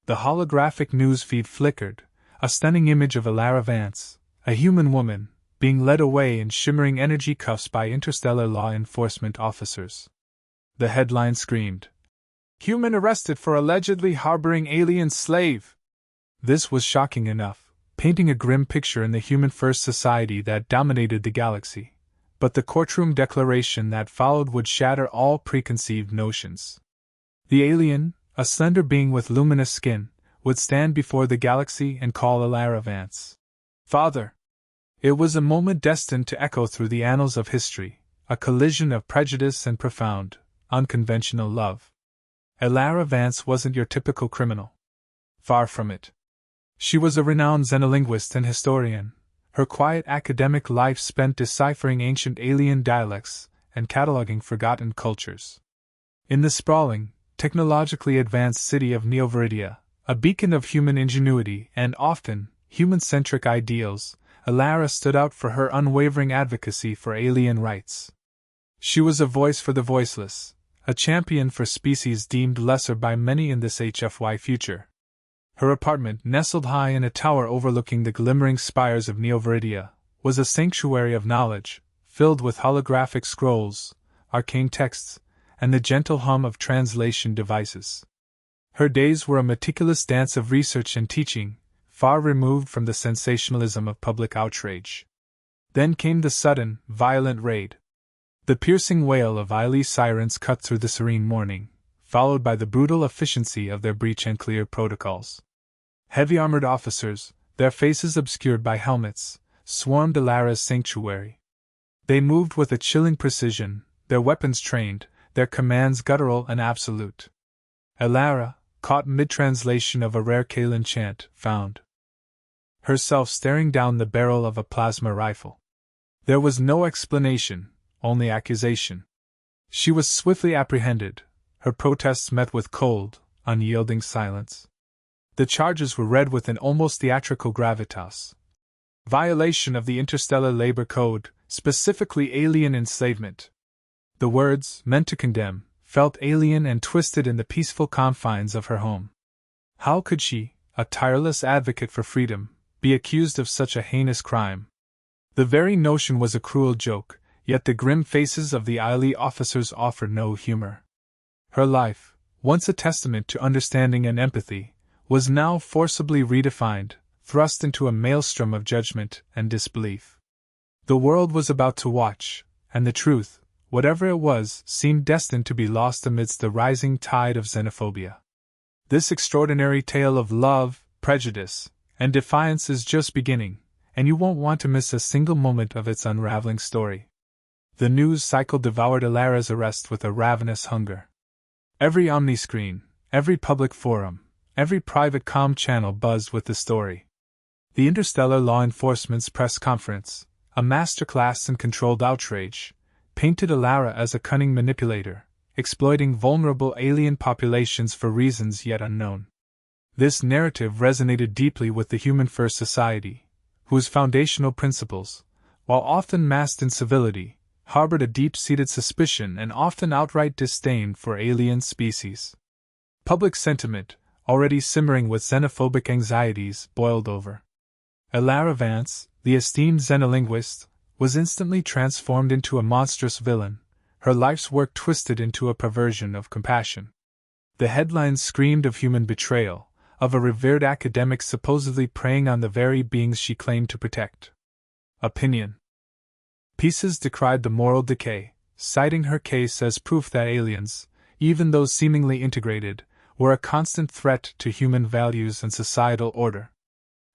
The holographic newsfeed flickered, a stunning image of Alara Vance, a human woman, being led away in shimmering energy cuffs by interstellar law enforcement officers. The headline screamed, "Human arrested for allegedly harboring alien slave!" This was shocking enough, painting a grim picture in the human-first society that dominated the galaxy, but the courtroom declaration that followed would shatter all preconceived notions. The alien, a slender being with luminous skin, would stand before the galaxy and call Alara Vance Father. It was a moment destined to echo through the annals of history, a collision of prejudice and profound, unconventional love. Alara Vance wasn't your typical criminal. Far from it. She was a renowned xenolinguist and historian, her quiet academic life spent deciphering ancient alien dialects and cataloging forgotten cultures. In the sprawling, technologically advanced city of Neoviridia, a beacon of human ingenuity and often human-centric ideals, Alara stood out for her unwavering advocacy for alien rights. She was a voice for the voiceless, a champion for species deemed lesser by many in this HFY future. Her apartment, nestled high in a tower overlooking the glimmering spires of Neoviridia, was a sanctuary of knowledge, filled with holographic scrolls, arcane texts, and the gentle hum of translation devices. Her days were a meticulous dance of research and teaching, far removed from the sensationalism of public outrage. Then came the sudden, violent raid. The piercing wail of Eiley sirens cut through the serene morning, followed by the brutal efficiency of their breach and clear protocols. Heavy armored officers, their faces obscured by helmets, swarmed Alara's sanctuary. They moved with a chilling precision, their weapons trained, their commands guttural and absolute. Alara, caught mid-translation of a rare Kaelin chant, found herself staring down the barrel of a plasma rifle. There was no explanation, only accusation. She was swiftly apprehended, her protests met with cold, unyielding silence. The charges were read with an almost theatrical gravitas. Violation of the Interstellar Labor Code, specifically alien enslavement. The words, meant to condemn, felt alien and twisted in the peaceful confines of her home. How could she, a tireless advocate for freedom, be accused of such a heinous crime? The very notion was a cruel joke, yet the grim faces of the Eiley officers offered no humor. Her life, once a testament to understanding and empathy, was now forcibly redefined, thrust into a maelstrom of judgment and disbelief. The world was about to watch, and the truth, whatever it was, seemed destined to be lost amidst the rising tide of xenophobia. This extraordinary tale of love, prejudice, and defiance is just beginning, and you won't want to miss a single moment of its unraveling story. The news cycle devoured Alara's arrest with a ravenous hunger. Every omniscreen, every public forum, every private comm channel buzzed with the story. The Interstellar Law Enforcement's press conference, a masterclass in controlled outrage, painted Alara as a cunning manipulator, exploiting vulnerable alien populations for reasons yet unknown. This narrative resonated deeply with the human-first society, whose foundational principles, while often masked in civility, harbored a deep-seated suspicion and often outright disdain for alien species. Public sentiment, already simmering with xenophobic anxieties, boiled over. Alara Vance, the esteemed xenolinguist, was instantly transformed into a monstrous villain, her life's work twisted into a perversion of compassion. The headlines screamed of human betrayal, of a revered academic supposedly preying on the very beings she claimed to protect. Opinion pieces decried the moral decay, citing her case as proof that aliens, even those seemingly integrated, were a constant threat to human values and societal order.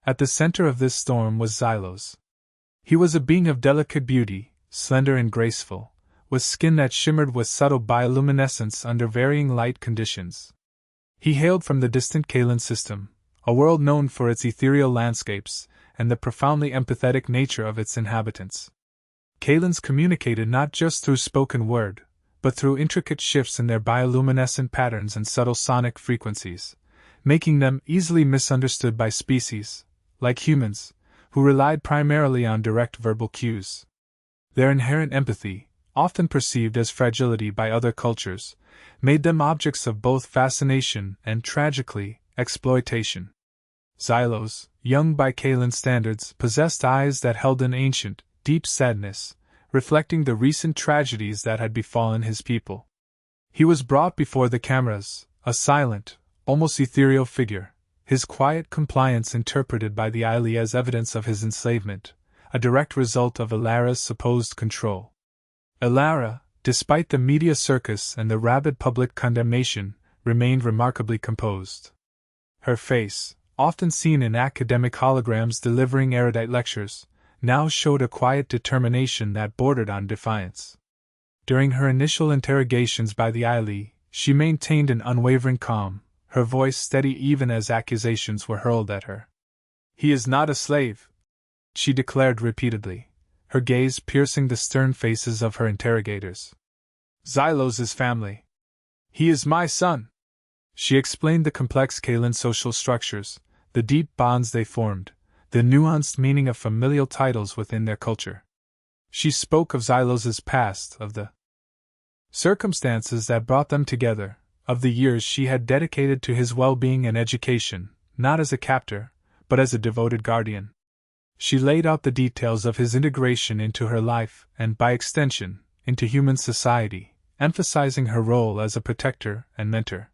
At the center of this storm was Xylos. He was a being of delicate beauty, slender and graceful, with skin that shimmered with subtle bioluminescence under varying light conditions. He hailed from the distant Kaelin system, a world known for its ethereal landscapes and the profoundly empathetic nature of its inhabitants. Kaelins communicated not just through spoken word, but through intricate shifts in their bioluminescent patterns and subtle sonic frequencies, making them easily misunderstood by species, like humans, who relied primarily on direct verbal cues. Their inherent empathy, often perceived as fragility by other cultures, made them objects of both fascination and, tragically, exploitation. Xylos, young by Kaelan standards, possessed eyes that held an ancient, deep sadness, reflecting the recent tragedies that had befallen his people. He was brought before the cameras, a silent, almost ethereal figure, his quiet compliance interpreted by the Aili as evidence of his enslavement, a direct result of Elara's supposed control. Elara, despite the media circus and the rabid public condemnation, remained remarkably composed. Her face, often seen in academic holograms delivering erudite lectures, now showed a quiet determination that bordered on defiance. During her initial interrogations by the Aili, she maintained an unwavering calm, her voice steady even as accusations were hurled at her. "He is not a slave," she declared repeatedly, her gaze piercing the stern faces of her interrogators. "Xylos is family. He is my son." She explained the complex Kaelan social structures, the deep bonds they formed, the nuanced meaning of familial titles within their culture. She spoke of Xylos's past, of the circumstances that brought them together, of the years she had dedicated to his well-being and education, not as a captor, but as a devoted guardian. She laid out the details of his integration into her life and, by extension, into human society, emphasizing her role as a protector and mentor.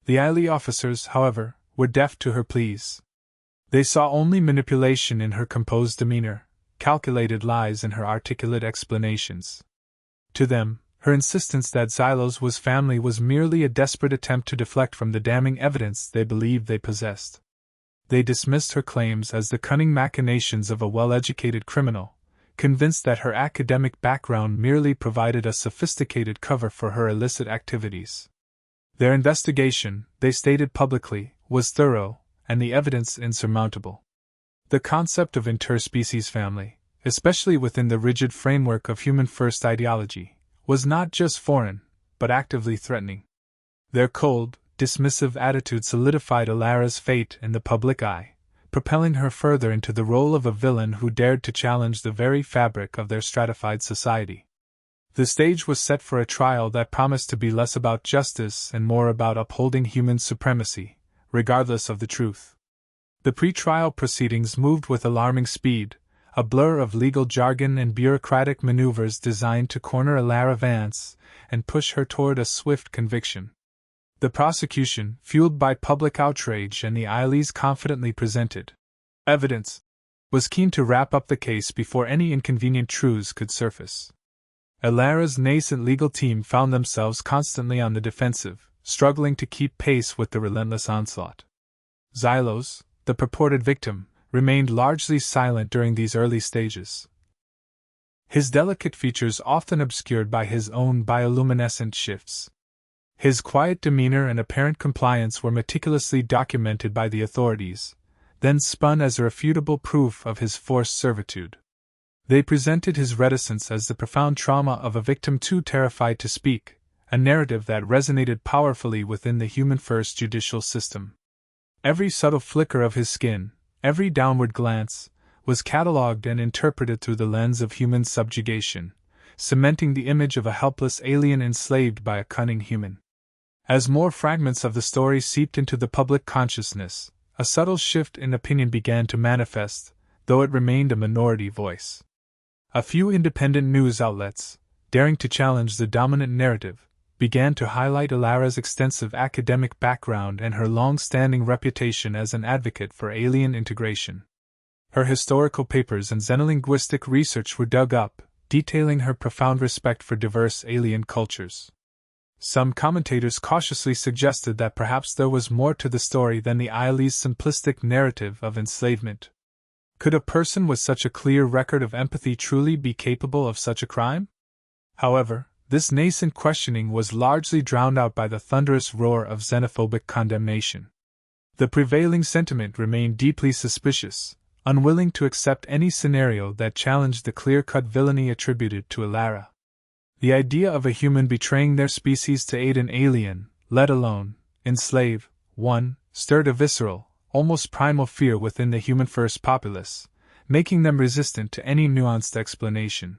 The Aili officers, however, were deaf to her pleas. They saw only manipulation in her composed demeanor, calculated lies in her articulate explanations. To them, her insistence that Xylos was family was merely a desperate attempt to deflect from the damning evidence they believed they possessed. They dismissed her claims as the cunning machinations of a well-educated criminal, convinced that her academic background merely provided a sophisticated cover for her illicit activities. Their investigation, they stated publicly, was thorough, and the evidence insurmountable. The concept of interspecies family, especially within the rigid framework of human-first ideology, was not just foreign, but actively threatening. Their cold, dismissive attitude solidified Elara's fate in the public eye, propelling her further into the role of a villain who dared to challenge the very fabric of their stratified society. The stage was set for a trial that promised to be less about justice and more about upholding human supremacy, regardless of the truth. The pre-trial proceedings moved with alarming speed, a blur of legal jargon and bureaucratic maneuvers designed to corner Elara Vance and push her toward a swift conviction. The prosecution, fueled by public outrage and the Aili's confidently presented evidence, was keen to wrap up the case before any inconvenient truths could surface. Elara's nascent legal team found themselves constantly on the defensive, struggling to keep pace with the relentless onslaught. Xylos, the purported victim, remained largely silent during these early stages. His delicate features often obscured by his own bioluminescent shifts. His quiet demeanor and apparent compliance were meticulously documented by the authorities, then spun as irrefutable proof of his forced servitude. They presented his reticence as the profound trauma of a victim too terrified to speak, a narrative that resonated powerfully within the human-first judicial system. Every subtle flicker of his skin, every downward glance, was catalogued and interpreted through the lens of human subjugation, cementing the image of a helpless alien enslaved by a cunning human. As more fragments of the story seeped into the public consciousness, a subtle shift in opinion began to manifest, though it remained a minority voice. A few independent news outlets, daring to challenge the dominant narrative, began to highlight Elara's extensive academic background and her long-standing reputation as an advocate for alien integration. Her historical papers and xenolinguistic research were dug up, detailing her profound respect for diverse alien cultures. Some commentators cautiously suggested that perhaps there was more to the story than the Aili's simplistic narrative of enslavement. Could a person with such a clear record of empathy truly be capable of such a crime? However, this nascent questioning was largely drowned out by the thunderous roar of xenophobic condemnation. The prevailing sentiment remained deeply suspicious, unwilling to accept any scenario that challenged the clear-cut villainy attributed to Elara. The idea of a human betraying their species to aid an alien, let alone enslave one, stirred a visceral, almost primal fear within the human-first populace, making them resistant to any nuanced explanation.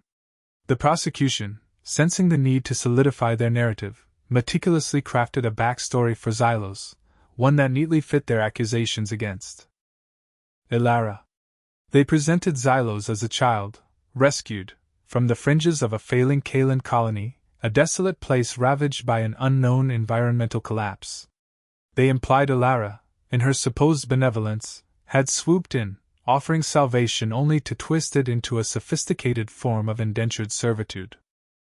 The prosecution, sensing the need to solidify their narrative, meticulously crafted a backstory for Xylos, one that neatly fit their accusations against Ilara. They presented Xylos as a child, rescued from the fringes of a failing Kaelan colony, a desolate place ravaged by an unknown environmental collapse. They implied Ilara, in her supposed benevolence, had swooped in, offering salvation only to twist it into a sophisticated form of indentured servitude.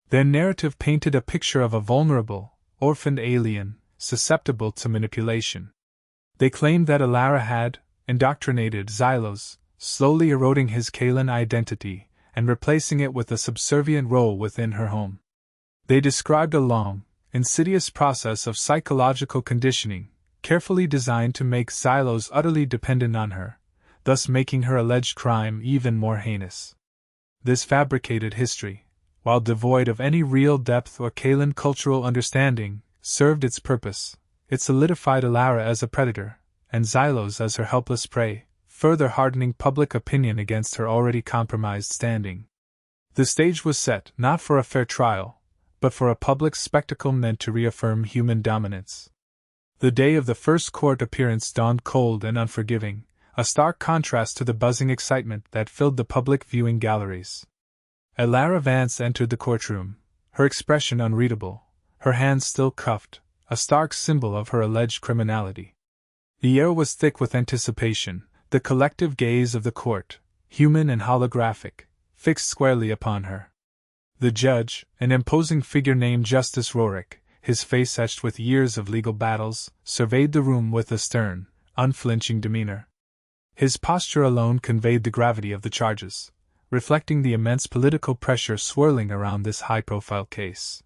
Their narrative painted a picture of a vulnerable, orphaned alien, susceptible to manipulation. They claimed that Ilara had indoctrinated Xylos, slowly eroding his Kaelan identity and replacing it with a subservient role within her home. They described a long, insidious process of psychological conditioning, carefully designed to make Xylos utterly dependent on her, thus making her alleged crime even more heinous. This fabricated history, while devoid of any real depth or Kaelan cultural understanding, served its purpose. It solidified Ilara as a predator, and Xylos as her helpless prey, further hardening public opinion against her already compromised standing. The stage was set not for a fair trial, but for a public spectacle meant to reaffirm human dominance. The day of the first court appearance dawned cold and unforgiving, a stark contrast to the buzzing excitement that filled the public viewing galleries. Ilara Vance entered the courtroom, her expression unreadable, her hands still cuffed, a stark symbol of her alleged criminality. The air was thick with anticipation, the collective gaze of the court, human and holographic, fixed squarely upon her. The judge, an imposing figure named Justice Rorik, his face etched with years of legal battles, surveyed the room with a stern, unflinching demeanor. His posture alone conveyed the gravity of the charges, reflecting the immense political pressure swirling around this high-profile case.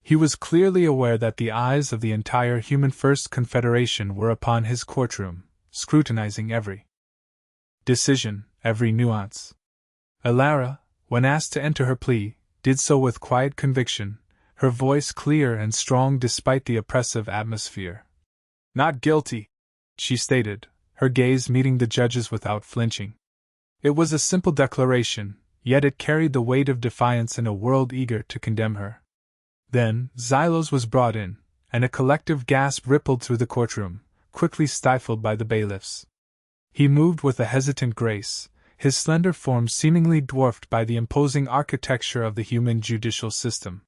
He was clearly aware that the eyes of the entire Human First Confederation were upon his courtroom, scrutinizing every decision, every nuance. Ilara, when asked to enter her plea, did so with quiet conviction, her voice clear and strong despite the oppressive atmosphere. "Not guilty," she stated, her gaze meeting the judge's without flinching. It was a simple declaration, yet it carried the weight of defiance in a world eager to condemn her. Then, Xylos was brought in, and a collective gasp rippled through the courtroom, quickly stifled by the bailiffs. He moved with a hesitant grace, his slender form seemingly dwarfed by the imposing architecture of the human judicial system.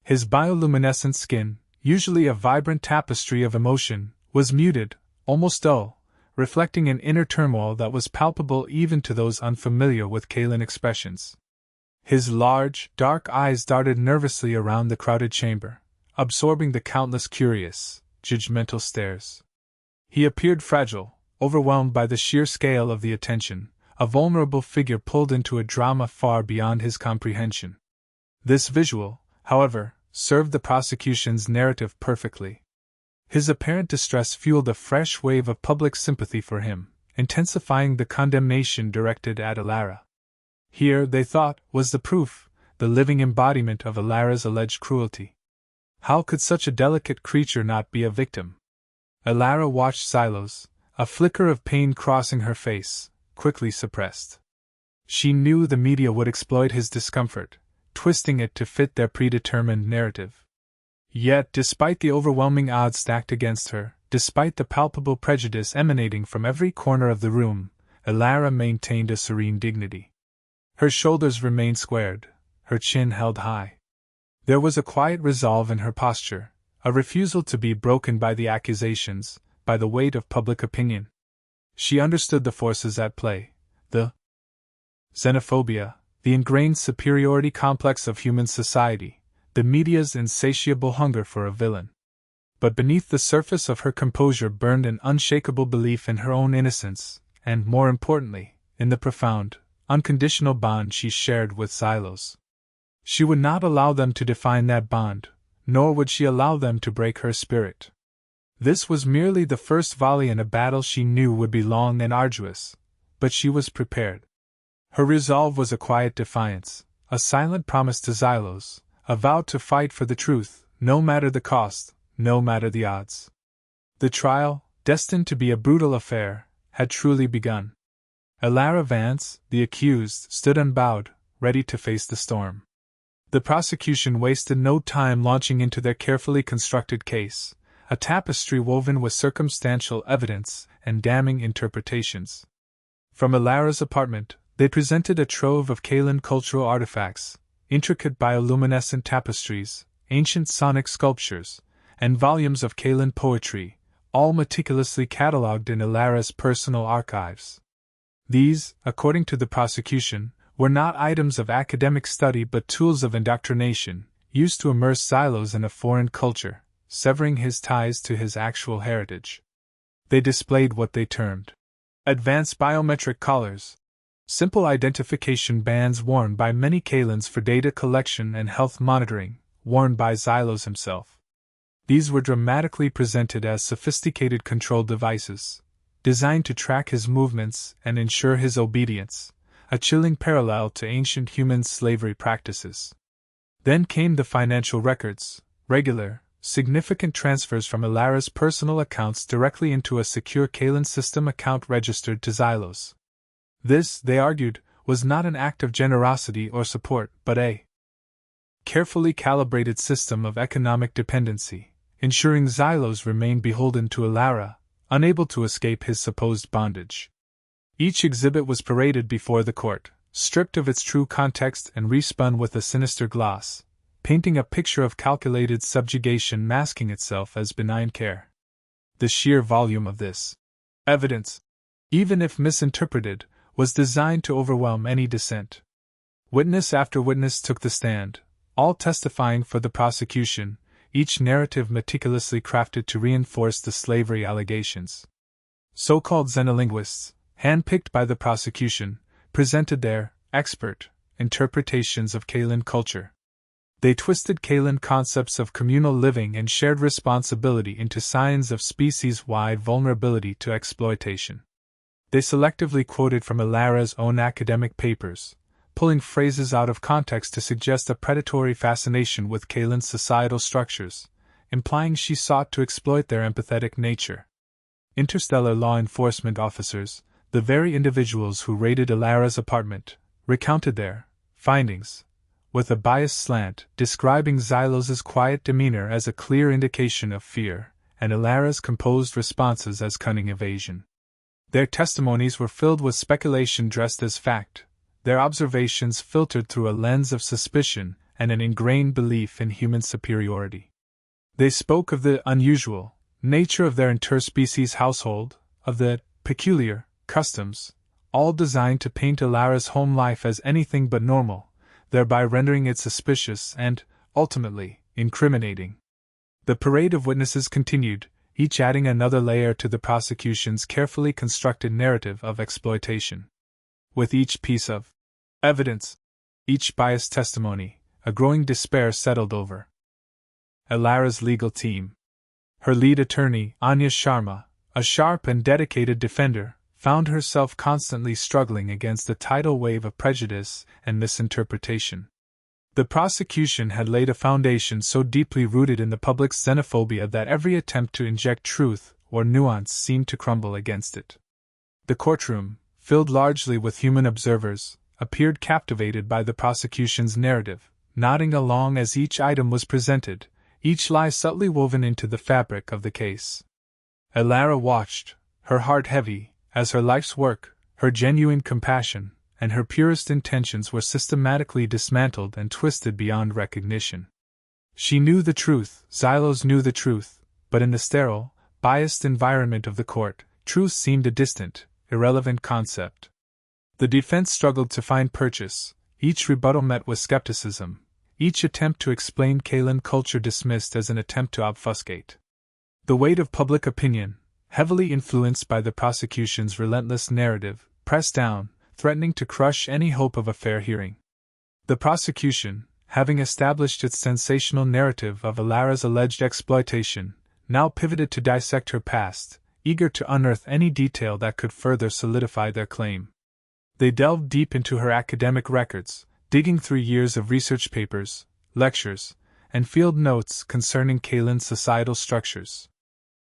His bioluminescent skin, usually a vibrant tapestry of emotion, was muted, almost dull, reflecting an inner turmoil that was palpable even to those unfamiliar with Kaelan expressions. His large, dark eyes darted nervously around the crowded chamber, absorbing the countless curious, judgmental stares. He appeared fragile, overwhelmed by the sheer scale of the attention, a vulnerable figure pulled into a drama far beyond his comprehension. This visual, however, served the prosecution's narrative perfectly. His apparent distress fueled a fresh wave of public sympathy for him, intensifying the condemnation directed at Ilara. Here, they thought, was the proof, the living embodiment of Ilara's alleged cruelty. How could such a delicate creature not be a victim? Ilara watched Xylos, a flicker of pain crossing her face, quickly suppressed. She knew the media would exploit his discomfort, twisting it to fit their predetermined narrative. Yet, despite the overwhelming odds stacked against her, despite the palpable prejudice emanating from every corner of the room, Ilara maintained a serene dignity. Her shoulders remained squared, her chin held high. There was a quiet resolve in her posture, a refusal to be broken by the accusations, by the weight of public opinion. She understood the forces at play, the xenophobia, the ingrained superiority complex of human society, the media's insatiable hunger for a villain. But beneath the surface of her composure burned an unshakable belief in her own innocence, and, more importantly, in the profound, unconditional bond she shared with Xylos. She would not allow them to define that bond, nor would she allow them to break her spirit. This was merely the first volley in a battle she knew would be long and arduous, but she was prepared. Her resolve was a quiet defiance, a silent promise to Xylos, a vow to fight for the truth, no matter the cost, no matter the odds. The trial, destined to be a brutal affair, had truly begun. Ilara Vance, the accused, stood unbowed, ready to face the storm. The prosecution wasted no time launching into their carefully constructed case, a tapestry woven with circumstantial evidence and damning interpretations. From Ilara's apartment, they presented a trove of Kaelan cultural artifacts, intricate bioluminescent tapestries, ancient sonic sculptures, and volumes of Kaelan poetry, all meticulously catalogued in Ilara's personal archives. These, according to the prosecution, were not items of academic study but tools of indoctrination, used to immerse Xylos in a foreign culture, severing his ties to his actual heritage. They displayed what they termed advanced biometric collars, simple identification bands worn by many Kaelans for data collection and health monitoring, worn by Xylos himself. These were dramatically presented as sophisticated control devices, designed to track his movements and ensure his obedience, a chilling parallel to ancient human slavery practices. Then came the financial records, regular, significant transfers from Ilara's personal accounts directly into a secure Kaelan system account registered to Xylos. This, they argued, was not an act of generosity or support, but a carefully calibrated system of economic dependency, ensuring Xylos remained beholden to Ilara, unable to escape his supposed bondage. Each exhibit was paraded before the court, stripped of its true context and respun with a sinister gloss, painting a picture of calculated subjugation masking itself as benign care. The sheer volume of this evidence, even if misinterpreted, was designed to overwhelm any dissent. Witness after witness took the stand, all testifying for the prosecution, each narrative meticulously crafted to reinforce the slavery allegations. So-called xenolinguists, handpicked by the prosecution, presented their expert interpretations of Kaelan culture. They twisted Kaelan concepts of communal living and shared responsibility into signs of species-wide vulnerability to exploitation. They selectively quoted from Ilara's own academic papers, pulling phrases out of context to suggest a predatory fascination with Kaelan's societal structures, implying she sought to exploit their empathetic nature. Interstellar law enforcement officers, the very individuals who raided Ilara's apartment, recounted their findings, with a biased slant, describing Xylos's quiet demeanor as a clear indication of fear, and Ilara's composed responses as cunning evasion. Their testimonies were filled with speculation dressed as fact, their observations filtered through a lens of suspicion and an ingrained belief in human superiority. They spoke of the unusual nature of their interspecies household, of the peculiar customs, all designed to paint Ilara's home life as anything but normal, thereby rendering it suspicious and, ultimately, incriminating. The parade of witnesses continued, each adding another layer to the prosecution's carefully constructed narrative of exploitation. With each piece of evidence, each biased testimony, a growing despair settled over Ilara's legal team. Her lead attorney, Anya Sharma, a sharp and dedicated defender, found herself constantly struggling against a tidal wave of prejudice and misinterpretation. The prosecution had laid a foundation so deeply rooted in the public's xenophobia that every attempt to inject truth or nuance seemed to crumble against it. The courtroom, filled largely with human observers, appeared captivated by the prosecution's narrative, nodding along as each item was presented, each lie subtly woven into the fabric of the case. Ilara watched, her heart heavy, as her life's work, her genuine compassion, and her purest intentions were systematically dismantled and twisted beyond recognition. She knew the truth, Xylos knew the truth, but in the sterile, biased environment of the court, truth seemed a distant, irrelevant concept. The defense struggled to find purchase, each rebuttal met with skepticism, each attempt to explain Kaelan culture dismissed as an attempt to obfuscate. The weight of public opinion, heavily influenced by the prosecution's relentless narrative, pressed down, threatening to crush any hope of a fair hearing. The prosecution, having established its sensational narrative of Ilara's alleged exploitation, now pivoted to dissect her past, eager to unearth any detail that could further solidify their claim. They delved deep into her academic records, digging through years of research papers, lectures, and field notes concerning Kaelan's societal structures.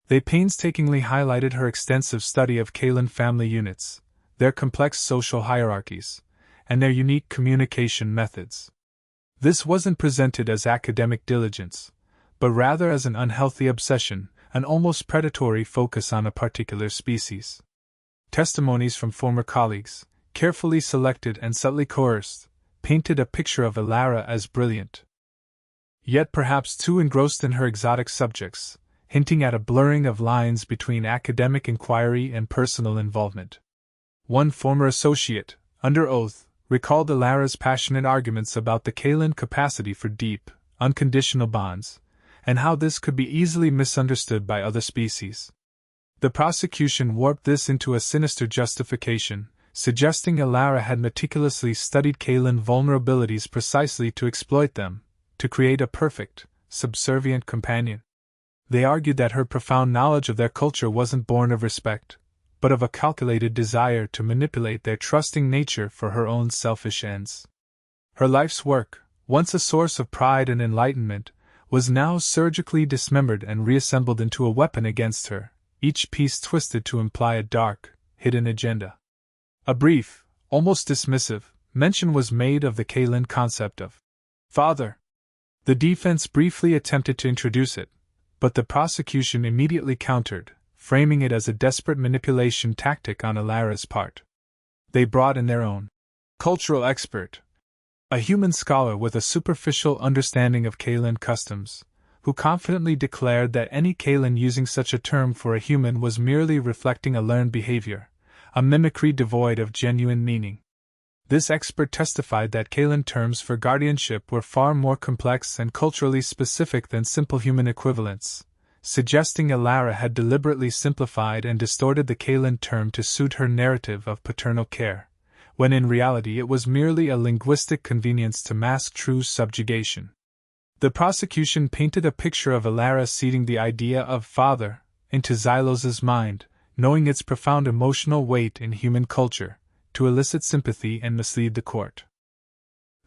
They painstakingly highlighted her extensive study of Kaelan family units, their complex social hierarchies, and their unique communication methods. This wasn't presented as academic diligence, but rather as an unhealthy obsession, an almost predatory focus on a particular species. Testimonies from former colleagues, carefully selected and subtly coerced, painted a picture of Elara as brilliant, yet perhaps too engrossed in her exotic subjects, hinting at a blurring of lines between academic inquiry and personal involvement. One former associate, under oath, recalled Elara's passionate arguments about the Kaylin capacity for deep, unconditional bonds, and how this could be easily misunderstood by other species. The prosecution warped this into a sinister justification, suggesting Elara had meticulously studied Kaylin vulnerabilities precisely to exploit them, to create a perfect, subservient companion. They argued that her profound knowledge of their culture wasn't born of respect, but of a calculated desire to manipulate their trusting nature for her own selfish ends. Her life's work, once a source of pride and enlightenment, was now surgically dismembered and reassembled into a weapon against her, each piece twisted to imply a dark, hidden agenda. A brief, almost dismissive, mention was made of the Kaylin concept of father. The defense briefly attempted to introduce it, but the prosecution immediately countered, framing it as a desperate manipulation tactic on Elara's part. They brought in their own cultural expert, a human scholar with a superficial understanding of Kaylin customs, who confidently declared that any Kaylin using such a term for a human was merely reflecting a learned behavior, a mimicry devoid of genuine meaning. This expert testified that Kaylin terms for guardianship were far more complex and culturally specific than simple human equivalents, suggesting Elara had deliberately simplified and distorted the Kaylin term to suit her narrative of paternal care, when in reality it was merely a linguistic convenience to mask true subjugation. The prosecution painted a picture of Elara seeding the idea of father into Xylos's mind, knowing its profound emotional weight in human culture, to elicit sympathy and mislead the court.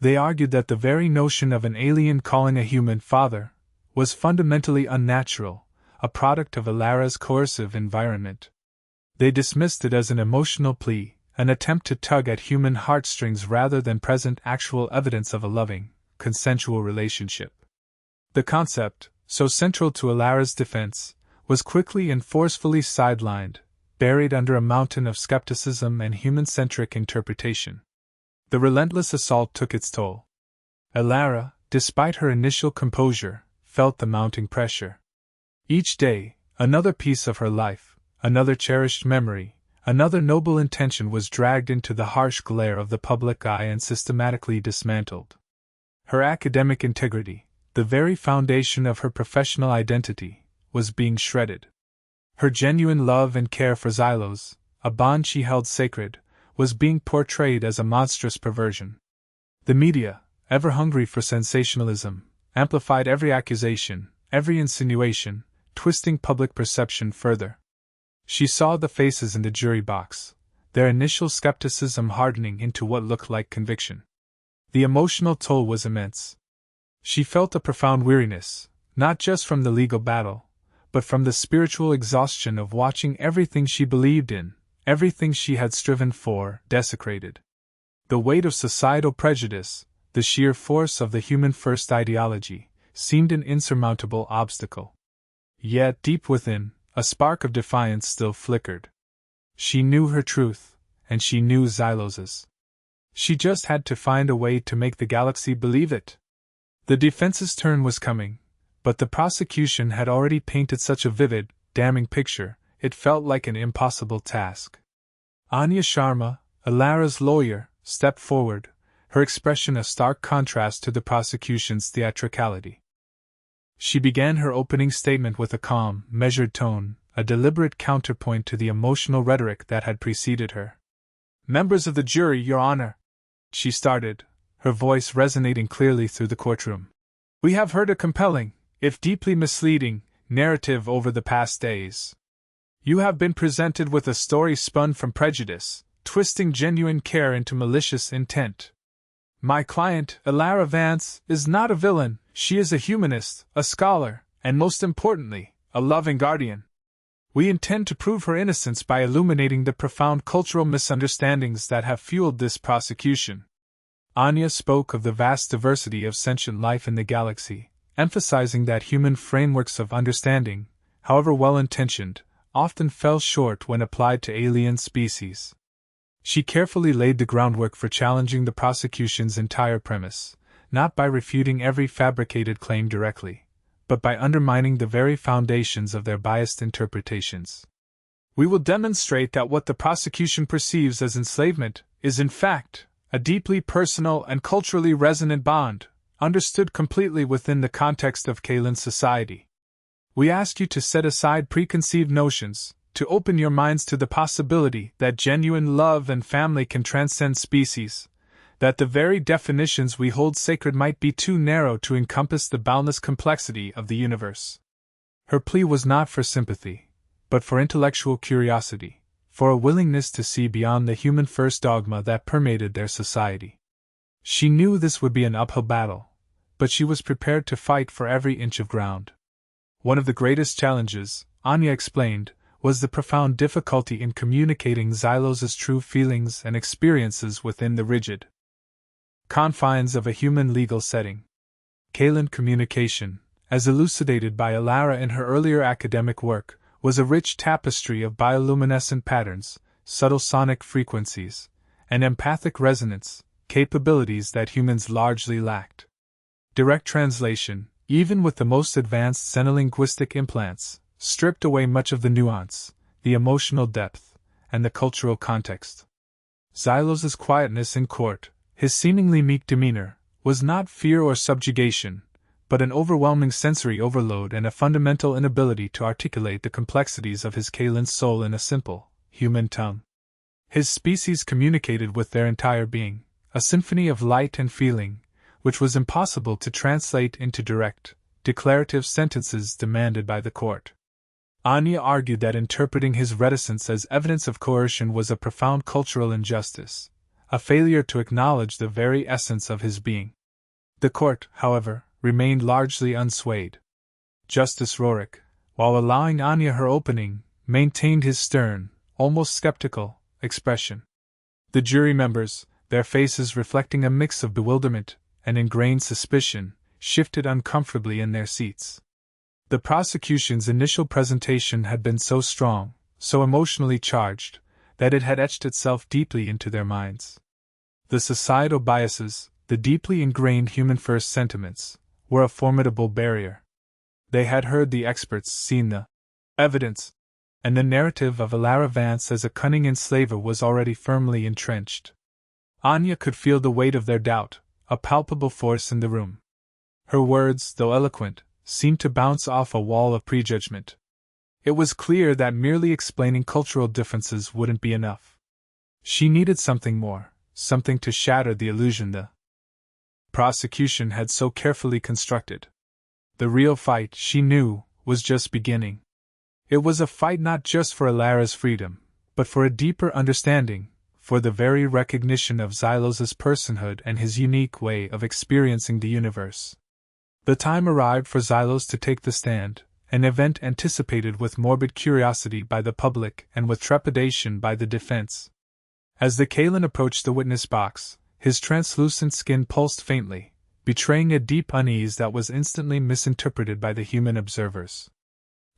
They argued that the very notion of an alien calling a human father was fundamentally unnatural, a product of Elara's coercive environment. They dismissed it as an emotional plea, an attempt to tug at human heartstrings rather than present actual evidence of a loving, consensual relationship. The concept, so central to Elara's defense, was quickly and forcefully sidelined, buried under a mountain of skepticism and human-centric interpretation. The relentless assault took its toll. Elara, despite her initial composure, felt the mounting pressure. Each day, another piece of her life, another cherished memory, another noble intention was dragged into the harsh glare of the public eye and systematically dismantled. Her academic integrity, the very foundation of her professional identity, was being shredded. Her genuine love and care for Xylos, a bond she held sacred, was being portrayed as a monstrous perversion. The media, ever hungry for sensationalism, amplified every accusation, every insinuation, twisting public perception further. She saw the faces in the jury box, their initial skepticism hardening into what looked like conviction. The emotional toll was immense. She felt a profound weariness, not just from the legal battle, but from the spiritual exhaustion of watching everything she believed in, everything she had striven for, desecrated. The weight of societal prejudice, the sheer force of the human-first ideology, seemed an insurmountable obstacle. Yet, deep within, a spark of defiance still flickered. She knew her truth, and she knew Xylos's. She just had to find a way to make the galaxy believe it. The defense's turn was coming, but the prosecution had already painted such a vivid, damning picture, it felt like an impossible task. Anya Sharma, Elara's lawyer, stepped forward, her expression a stark contrast to the prosecution's theatricality. She began her opening statement with a calm, measured tone, a deliberate counterpoint to the emotional rhetoric that had preceded her. "Members of the jury, Your Honor," she started, her voice resonating clearly through the courtroom. "We have heard a compelling, if deeply misleading, narrative over the past days. You have been presented with a story spun from prejudice, twisting genuine care into malicious intent. My client, Elara Vance, is not a villain, she is a humanist, a scholar, and most importantly, a loving guardian. We intend to prove her innocence by illuminating the profound cultural misunderstandings that have fueled this prosecution." Anya spoke of the vast diversity of sentient life in the galaxy, emphasizing that human frameworks of understanding, however well-intentioned, often fell short when applied to alien species. She carefully laid the groundwork for challenging the prosecution's entire premise, not by refuting every fabricated claim directly, but by undermining the very foundations of their biased interpretations. We will demonstrate that what the prosecution perceives as enslavement is in fact a deeply personal and culturally resonant bond, understood completely within the context of Kalen's society. We ask you to set aside preconceived notions, to open your minds to the possibility that genuine love and family can transcend species, that the very definitions we hold sacred might be too narrow to encompass the boundless complexity of the universe. Her plea was not for sympathy, but for intellectual curiosity, for a willingness to see beyond the human-first dogma that permeated their society. She knew this would be an uphill battle, but she was prepared to fight for every inch of ground. One of the greatest challenges, Anya explained, was the profound difficulty in communicating Xylos's true feelings and experiences within the rigid confines of a human legal setting. Kalen communication, as elucidated by Alara in her earlier academic work, was a rich tapestry of bioluminescent patterns, subtle sonic frequencies, and empathic resonance, capabilities that humans largely lacked. Direct translation, even with the most advanced xenolinguistic implants, stripped away much of the nuance, the emotional depth, and the cultural context. Xylos's quietness in court, his seemingly meek demeanor, was not fear or subjugation, but an overwhelming sensory overload and a fundamental inability to articulate the complexities of his Kalen's soul in a simple, human tongue. His species communicated with their entire being, a symphony of light and feeling, which was impossible to translate into direct, declarative sentences demanded by the court. Anya argued that interpreting his reticence as evidence of coercion was a profound cultural injustice, a failure to acknowledge the very essence of his being. The court, however, remained largely unswayed. Justice Roerich, while allowing Anya her opening, maintained his stern, almost skeptical, expression. The jury members, their faces reflecting a mix of bewilderment and ingrained suspicion, shifted uncomfortably in their seats. The prosecution's initial presentation had been so strong, so emotionally charged, that it had etched itself deeply into their minds. The societal biases, the deeply ingrained human-first sentiments, were a formidable barrier. They had heard the experts, seen the evidence, and the narrative of Alara Vance as a cunning enslaver was already firmly entrenched. Anya could feel the weight of their doubt, a palpable force in the room. Her words, though eloquent, seemed to bounce off a wall of prejudgment. It was clear that merely explaining cultural differences wouldn't be enough. She needed something more, something to shatter the illusion the prosecution had so carefully constructed. The real fight, she knew, was just beginning. It was a fight not just for Alara's freedom, but for a deeper understanding, for the very recognition of Xylos's personhood and his unique way of experiencing the universe. The time arrived for Xylos to take the stand, an event anticipated with morbid curiosity by the public and with trepidation by the defense. As the Kalen approached the witness box, his translucent skin pulsed faintly, betraying a deep unease that was instantly misinterpreted by the human observers.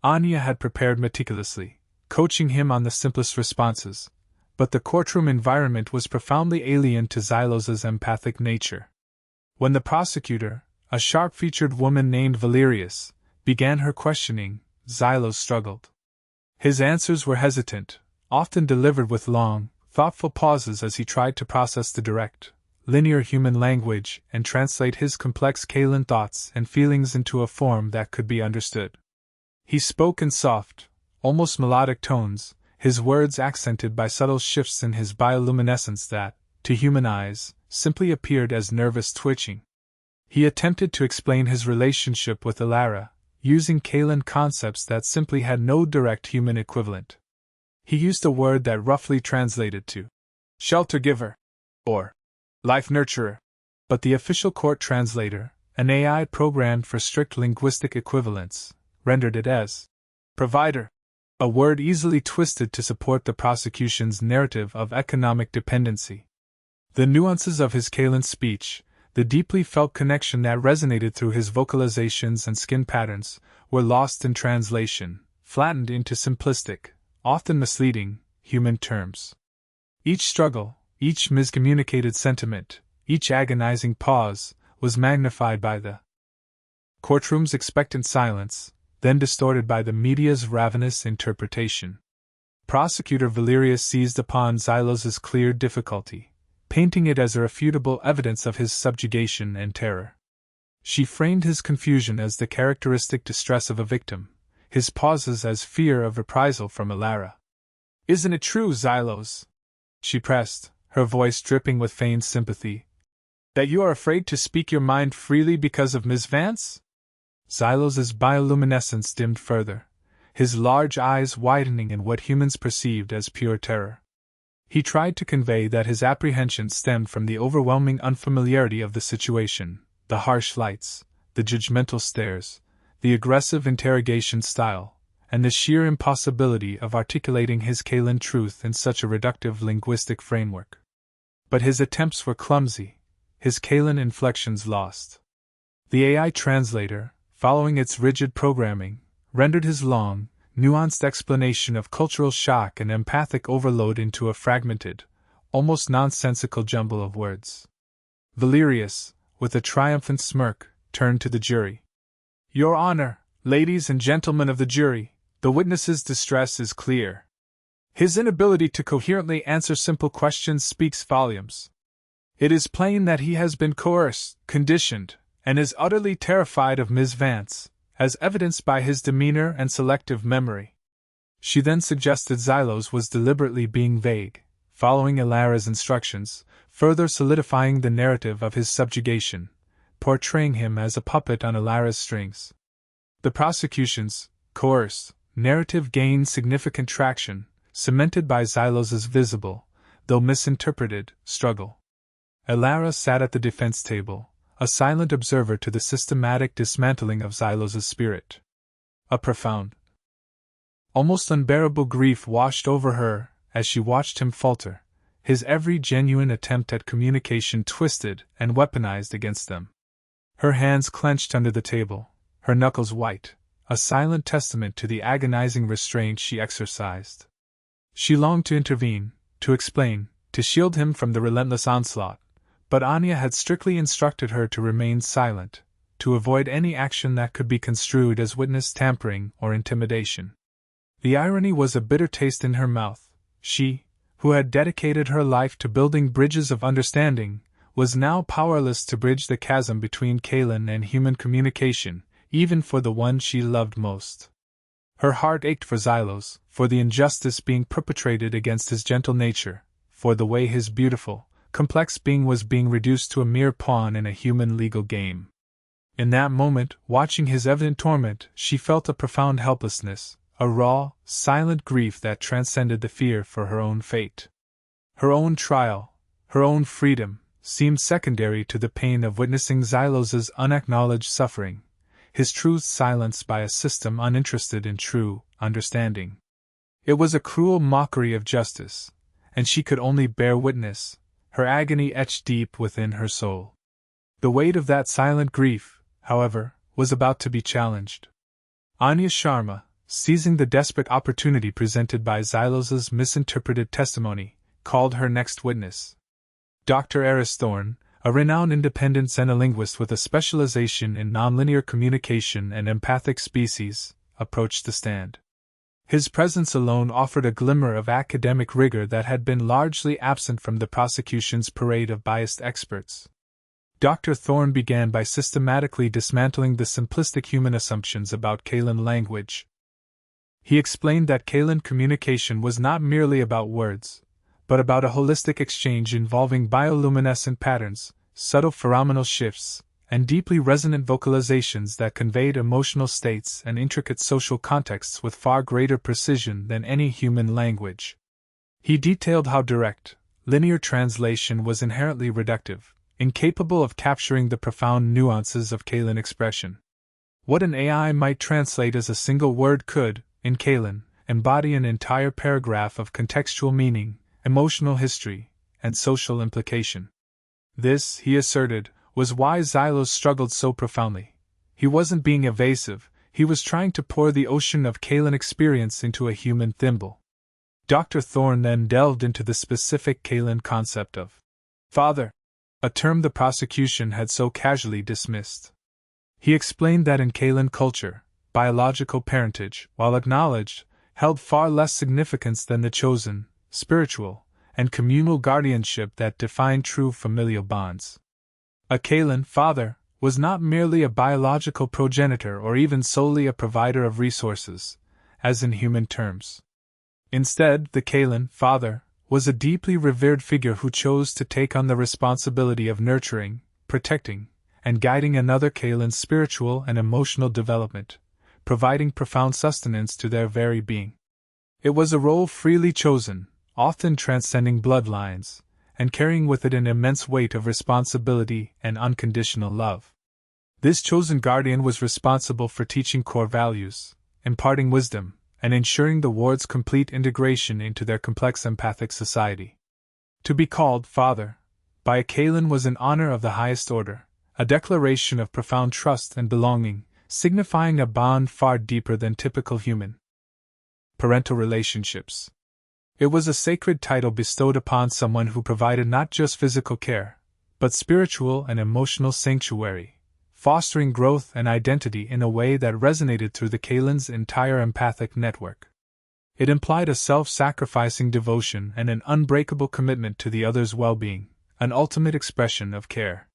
Anya had prepared meticulously, coaching him on the simplest responses, but the courtroom environment was profoundly alien to Xylos's empathic nature. When the prosecutor, a sharp-featured woman named Valerius, began her questioning, Xylos struggled. His answers were hesitant, often delivered with long, thoughtful pauses as he tried to process the direct, linear human language and translate his complex Kalen thoughts and feelings into a form that could be understood. He spoke in soft, almost melodic tones, his words accented by subtle shifts in his bioluminescence that, to human eyes, simply appeared as nervous twitching. He attempted to explain his relationship with Alara, using Kalen concepts that simply had no direct human equivalent. He used a word that roughly translated to shelter giver or life nurturer, but the official court translator, an AI programmed for strict linguistic equivalence, rendered it as provider, a word easily twisted to support the prosecution's narrative of economic dependency. The nuances of his Kalen speech, the deeply felt connection that resonated through his vocalizations and skin patterns, were lost in translation, flattened into simplistic, often misleading, human terms. Each struggle, each miscommunicated sentiment, each agonizing pause, was magnified by the courtroom's expectant silence, then distorted by the media's ravenous interpretation. Prosecutor Valerius seized upon Xylos's clear difficulty, painting it as irrefutable evidence of his subjugation and terror. She framed his confusion as the characteristic distress of a victim, his pauses as fear of reprisal from Alara. "Isn't it true, Xylos?" she pressed, her voice dripping with feigned sympathy, "that you are afraid to speak your mind freely because of Miss Vance?" Xylos's bioluminescence dimmed further, his large eyes widening in what humans perceived as pure terror. He tried to convey that his apprehension stemmed from the overwhelming unfamiliarity of the situation, the harsh lights, the judgmental stares, the aggressive interrogation style, and the sheer impossibility of articulating his Kaelan truth in such a reductive linguistic framework. But his attempts were clumsy, his Kaelan inflections lost. The AI translator, following its rigid programming, rendered his long, nuanced explanation of cultural shock and empathic overload into a fragmented, almost nonsensical jumble of words. Valerius, with a triumphant smirk, turned to the jury. "Your Honor, ladies and gentlemen of the jury, the witness's distress is clear. His inability to coherently answer simple questions speaks volumes. It is plain that he has been coerced, conditioned, and is utterly terrified of Ms. Vance, as evidenced by his demeanor and selective memory." She then suggested Xylos was deliberately being vague, following Alara's instructions, further solidifying the narrative of his subjugation, portraying him as a puppet on Alara's strings. The prosecution's coerced narrative gained significant traction, cemented by Xylos's visible, though misinterpreted, struggle. Alara sat at the defense table, a silent observer to the systematic dismantling of Xylos's spirit. A profound, almost unbearable grief washed over her as she watched him falter, his every genuine attempt at communication twisted and weaponized against them. Her hands clenched under the table, her knuckles white, a silent testament to the agonizing restraint she exercised. She longed to intervene, to explain, to shield him from the relentless onslaught, but Anya had strictly instructed her to remain silent, to avoid any action that could be construed as witness tampering or intimidation. The irony was a bitter taste in her mouth. She, who had dedicated her life to building bridges of understanding, was now powerless to bridge the chasm between Kaelan and human communication, even for the one she loved most. Her heart ached for Xylos, for the injustice being perpetrated against his gentle nature, for the way his beautiful, complex being was being reduced to a mere pawn in a human legal game. In that moment, watching his evident torment, she felt a profound helplessness, a raw, silent grief that transcended the fear for her own fate. Her own trial, her own freedom, seemed secondary to the pain of witnessing Xylos's unacknowledged suffering, his truth silenced by a system uninterested in true understanding. It was a cruel mockery of justice, and she could only bear witness, her agony etched deep within her soul. The weight of that silent grief, however, was about to be challenged. Anya Sharma, seizing the desperate opportunity presented by Xylos's misinterpreted testimony, called her next witness. Dr. Eris Thorne, a renowned independent xenolinguist with a specialization in nonlinear communication and empathic species, approached the stand. His presence alone offered a glimmer of academic rigor that had been largely absent from the prosecution's parade of biased experts. Dr. Thorne began by systematically dismantling the simplistic human assumptions about Kaelan language. He explained that Kaelan communication was not merely about words, but about a holistic exchange involving bioluminescent patterns, subtle pheromonal shifts, and deeply resonant vocalizations that conveyed emotional states and intricate social contexts with far greater precision than any human language. He detailed how direct, linear translation was inherently reductive, incapable of capturing the profound nuances of Kaelan expression. What an AI might translate as a single word could, in Kaelan, embody an entire paragraph of contextual meaning, emotional history, and social implication. This, he asserted, was why Xylos struggled so profoundly. He wasn't being evasive, he was trying to pour the ocean of Kalen experience into a human thimble. Dr. Thorne then delved into the specific Kalen concept of father, a term the prosecution had so casually dismissed. He explained that in Kalen culture, biological parentage, while acknowledged, held far less significance than the chosen, spiritual, and communal guardianship that defined true familial bonds. A Kalen father was not merely a biological progenitor or even solely a provider of resources, as in human terms. Instead, the Kalen father was a deeply revered figure who chose to take on the responsibility of nurturing, protecting, and guiding another Kalen's spiritual and emotional development, providing profound sustenance to their very being. It was a role freely chosen, often transcending bloodlines, and carrying with it an immense weight of responsibility and unconditional love. This chosen guardian was responsible for teaching core values, imparting wisdom, and ensuring the ward's complete integration into their complex empathic society. To be called father by a Kalen was an honor of the highest order, a declaration of profound trust and belonging, signifying a bond far deeper than typical human parental relationships. It was a sacred title bestowed upon someone who provided not just physical care, but spiritual and emotional sanctuary, fostering growth and identity in a way that resonated through the Kalen's entire empathic network. It implied a self-sacrificing devotion and an unbreakable commitment to the other's well-being, an ultimate expression of care.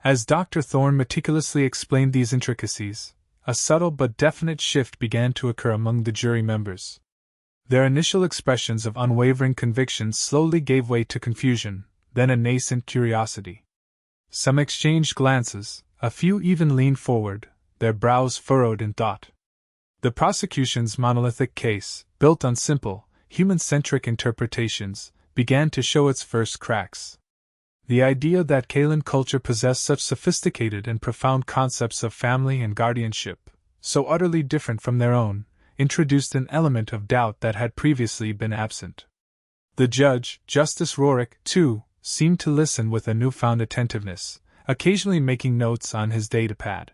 As Dr. Thorne meticulously explained these intricacies, a subtle but definite shift began to occur among the jury members. Their initial expressions of unwavering conviction slowly gave way to confusion, then a nascent curiosity. Some exchanged glances, a few even leaned forward, their brows furrowed in thought. The prosecution's monolithic case, built on simple, human-centric interpretations, began to show its first cracks. The idea that Kalen culture possessed such sophisticated and profound concepts of family and guardianship, so utterly different from their own, introduced an element of doubt that had previously been absent. The judge, Justice Roerick, too, seemed to listen with a newfound attentiveness, occasionally making notes on his datapad.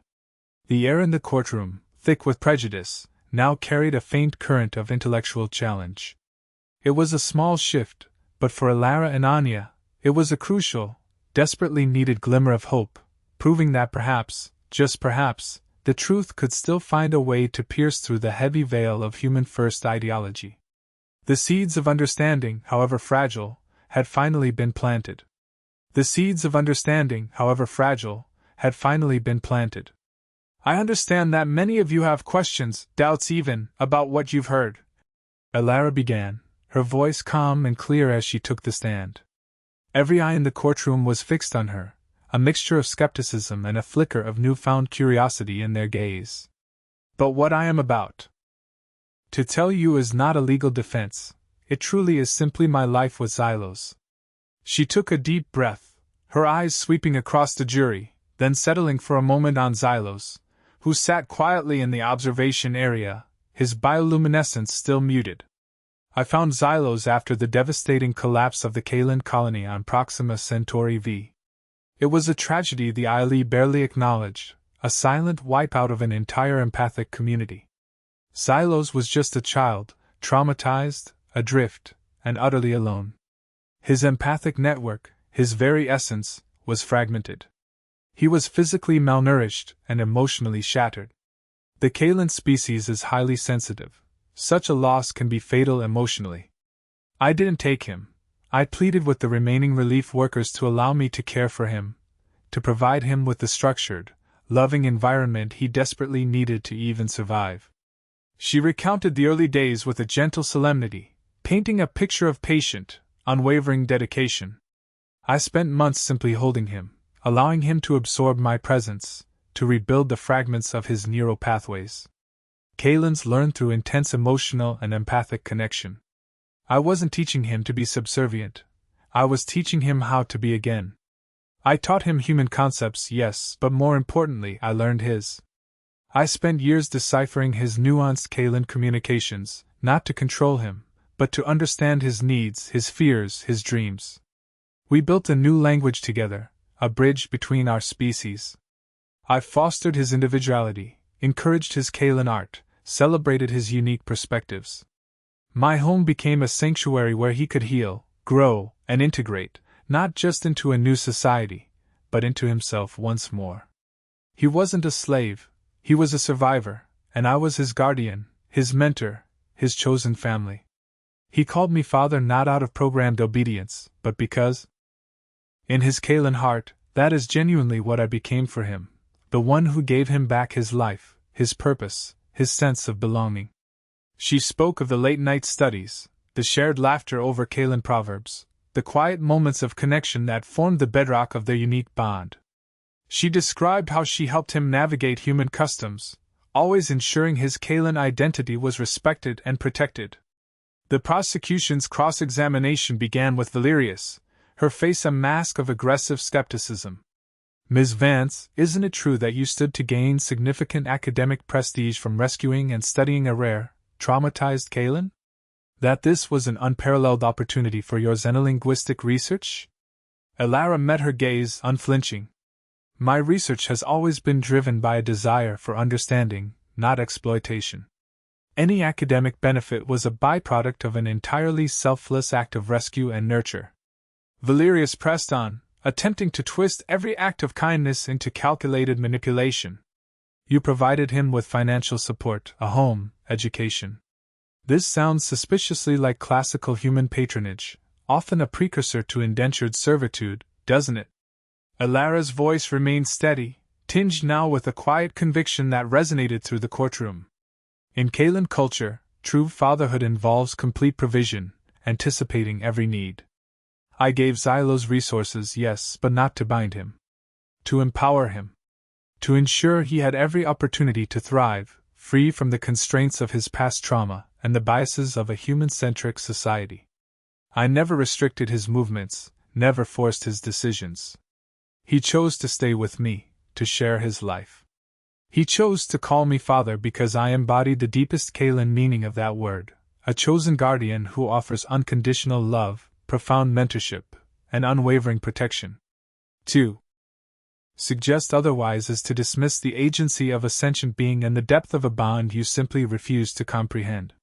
The air in the courtroom, thick with prejudice, now carried a faint current of intellectual challenge. It was a small shift, but for Alara and Anya, it was a crucial, desperately needed glimmer of hope, proving that perhaps, just perhaps, the truth could still find a way to pierce through the heavy veil of human-first ideology. The seeds of understanding, however fragile, had finally been planted. The seeds of understanding, however fragile, had finally been planted. I understand that many of you have questions, doubts even, about what you've heard, Alara began, her voice calm and clear as she took the stand. Every eye in the courtroom was fixed on her, a mixture of skepticism and a flicker of newfound curiosity in their gaze. But what I am about to tell you is not a legal defense, it truly is simply my life with Xylos. She took a deep breath, her eyes sweeping across the jury, then settling for a moment on Xylos, who sat quietly in the observation area, his bioluminescence still muted. I found Xylos after the devastating collapse of the Kalen colony on Proxima Centauri V. It was a tragedy the ILE barely acknowledged, a silent wipeout of an entire empathic community. Xylos was just a child, traumatized, adrift, and utterly alone. His empathic network, his very essence, was fragmented. He was physically malnourished and emotionally shattered. The Kalen species is highly sensitive. Such a loss can be fatal emotionally. I didn't take him. I pleaded with the remaining relief workers to allow me to care for him, to provide him with the structured, loving environment he desperately needed to even survive. She recounted the early days with a gentle solemnity, painting a picture of patient, unwavering dedication. I spent months simply holding him, allowing him to absorb my presence, to rebuild the fragments of his neural pathways. Kalens learn through intense emotional and empathic connection. I wasn't teaching him to be subservient. I was teaching him how to be again. I taught him human concepts, yes, but more importantly, I learned his. I spent years deciphering his nuanced Kalen communications, not to control him, but to understand his needs, his fears, his dreams. We built a new language together, a bridge between our species. I fostered his individuality, encouraged his Kalen art, celebrated his unique perspectives. My home became a sanctuary where he could heal, grow, and integrate, not just into a new society, but into himself once more. He wasn't a slave, he was a survivor, and I was his guardian, his mentor, his chosen family. He called me father not out of programmed obedience, but because, in his Kalen heart, that is genuinely what I became for him, the one who gave him back his life, his purpose, his sense of belonging. She spoke of the late-night studies, the shared laughter over Kalen proverbs, the quiet moments of connection that formed the bedrock of their unique bond. She described how she helped him navigate human customs, always ensuring his Kalen identity was respected and protected. The prosecution's cross-examination began with Valerius, her face a mask of aggressive skepticism. "Ms. Vance, isn't it true that you stood to gain significant academic prestige from rescuing and studying a rare, traumatized Kalen? That this was an unparalleled opportunity for your xenolinguistic research?" Elara met her gaze, unflinching. "My research has always been driven by a desire for understanding, not exploitation. Any academic benefit was a byproduct of an entirely selfless act of rescue and nurture." Valerius pressed on, attempting to twist every act of kindness into calculated manipulation. "You provided him with financial support, a home, education. This sounds suspiciously like classical human patronage, often a precursor to indentured servitude, doesn't it?" Elara's voice remained steady, tinged now with a quiet conviction that resonated through the courtroom. "In Kalen culture, true fatherhood involves complete provision, anticipating every need. I gave Xylos resources, yes, but not to bind him. To empower him. To ensure he had every opportunity to thrive, free from the constraints of his past trauma and the biases of a human-centric society. I never restricted his movements, never forced his decisions. He chose to stay with me, to share his life. He chose to call me father because I embodied the deepest Kalen meaning of that word, a chosen guardian who offers unconditional love, profound mentorship, and unwavering protection. 2. Suggest otherwise is to dismiss the agency of a sentient being and the depth of a bond you simply refuse to comprehend."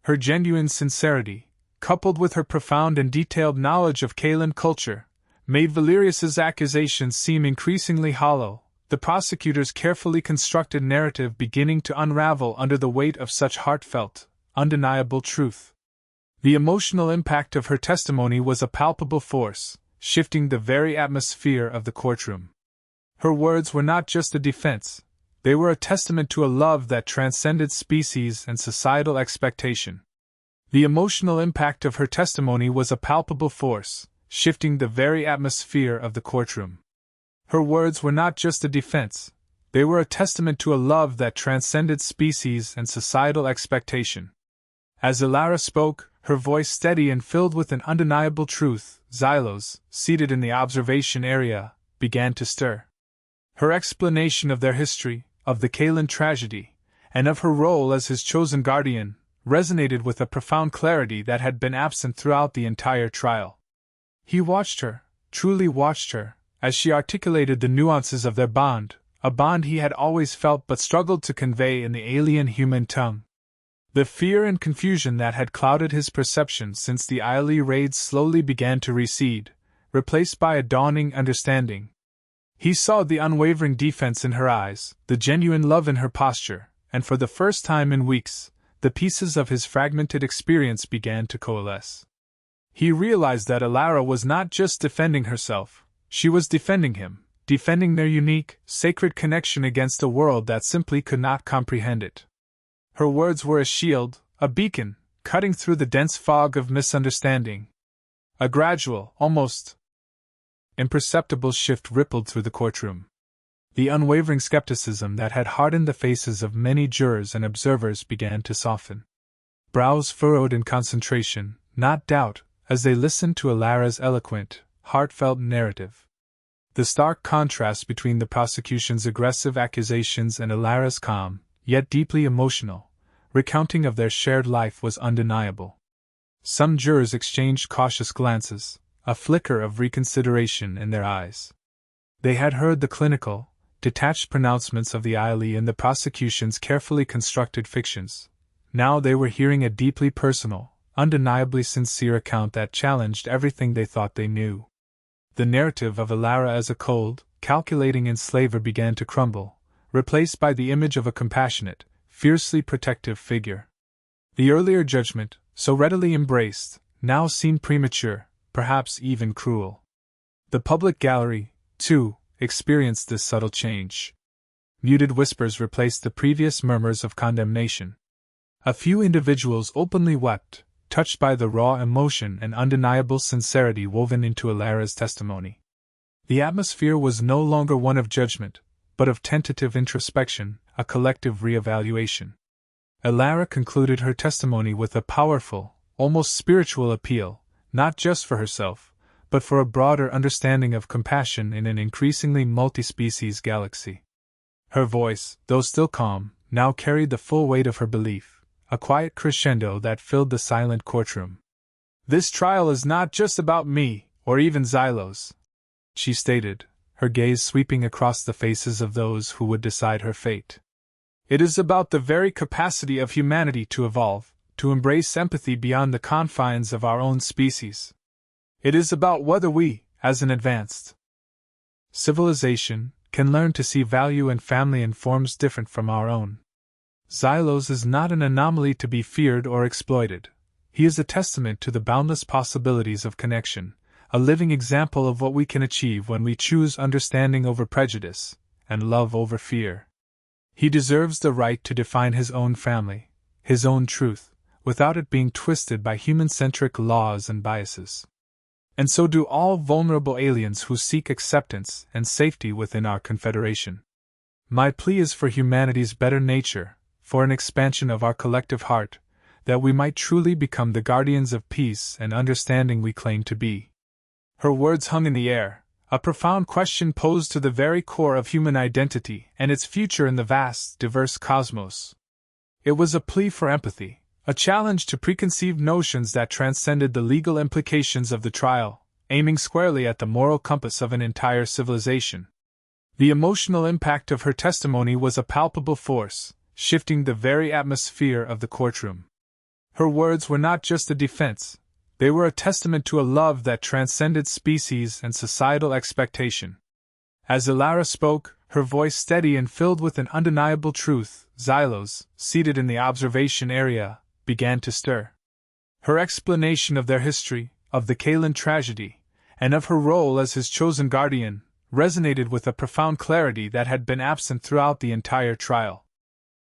Her genuine sincerity, coupled with her profound and detailed knowledge of Kalen culture, made Valerius's accusations seem increasingly hollow, the prosecutor's carefully constructed narrative beginning to unravel under the weight of such heartfelt, undeniable truth. The emotional impact of her testimony was a palpable force, shifting the very atmosphere of the courtroom. Her words were not just a defense, they were a testament to a love that transcended species and societal expectation. The emotional impact of her testimony was a palpable force, shifting the very atmosphere of the courtroom. Her words were not just a defense, they were a testament to a love that transcended species and societal expectation. As Elara spoke, her voice steady and filled with an undeniable truth, Xylos, seated in the observation area, began to stir. Her explanation of their history, of the Kalen tragedy, and of her role as his chosen guardian, resonated with a profound clarity that had been absent throughout the entire trial. He watched her, truly watched her, as she articulated the nuances of their bond, a bond he had always felt but struggled to convey in the alien human tongue. The fear and confusion that had clouded his perception since the Aili raids slowly began to recede, replaced by a dawning understanding. He saw the unwavering defense in her eyes, the genuine love in her posture, and for the first time in weeks, the pieces of his fragmented experience began to coalesce. He realized that Elara was not just defending herself, she was defending him, defending their unique, sacred connection against a world that simply could not comprehend it. Her words were a shield, a beacon, cutting through the dense fog of misunderstanding. A gradual, almost imperceptible shift rippled through the courtroom. The unwavering skepticism that had hardened the faces of many jurors and observers began to soften. Brows furrowed in concentration, not doubt, as they listened to Elara's eloquent, heartfelt narrative. The stark contrast between the prosecution's aggressive accusations and Elara's calm, yet deeply emotional, recounting of their shared life was undeniable. Some jurors exchanged cautious glances, a flicker of reconsideration in their eyes. They had heard the clinical, detached pronouncements of the Aili in the prosecution's carefully constructed fictions. Now they were hearing a deeply personal, undeniably sincere account that challenged everything they thought they knew. The narrative of Alara as a cold, calculating enslaver began to crumble, replaced by the image of a compassionate, fiercely protective figure. The earlier judgment, so readily embraced, now seemed premature, perhaps even cruel. The public gallery, too, experienced this subtle change. Muted whispers replaced the previous murmurs of condemnation. A few individuals openly wept, touched by the raw emotion and undeniable sincerity woven into Alara's testimony. The atmosphere was no longer one of judgment, but of tentative introspection, a collective re-evaluation. Alara concluded her testimony with a powerful, almost spiritual appeal, not just for herself, but for a broader understanding of compassion in an increasingly multi-species galaxy. Her voice, though still calm, now carried the full weight of her belief, a quiet crescendo that filled the silent courtroom. "This trial is not just about me, or even Xylos," she stated, her gaze sweeping across the faces of those who would decide her fate. "It is about the very capacity of humanity to evolve, to embrace empathy beyond the confines of our own species. It is about whether we, as an advanced civilization, can learn to see value in family in forms different from our own. Xylos is not an anomaly to be feared or exploited. He is a testament to the boundless possibilities of connection, a living example of what we can achieve when we choose understanding over prejudice, and love over fear. He deserves the right to define his own family, his own truth, without it being twisted by human-centric laws and biases. And so do all vulnerable aliens who seek acceptance and safety within our Confederation. My plea is for humanity's better nature, for an expansion of our collective heart, that we might truly become the guardians of peace and understanding we claim to be." Her words hung in the air, a profound question posed to the very core of human identity and its future in the vast, diverse cosmos. It was a plea for empathy, a challenge to preconceived notions that transcended the legal implications of the trial, aiming squarely at the moral compass of an entire civilization. The emotional impact of her testimony was a palpable force, shifting the very atmosphere of the courtroom. Her words were not just a defense, they were a testament to a love that transcended species and societal expectation. As Alara spoke, her voice steady and filled with an undeniable truth, Xylos, seated in the observation area, began to stir. Her explanation of their history, of the Kaelan tragedy, and of her role as his chosen guardian, resonated with a profound clarity that had been absent throughout the entire trial.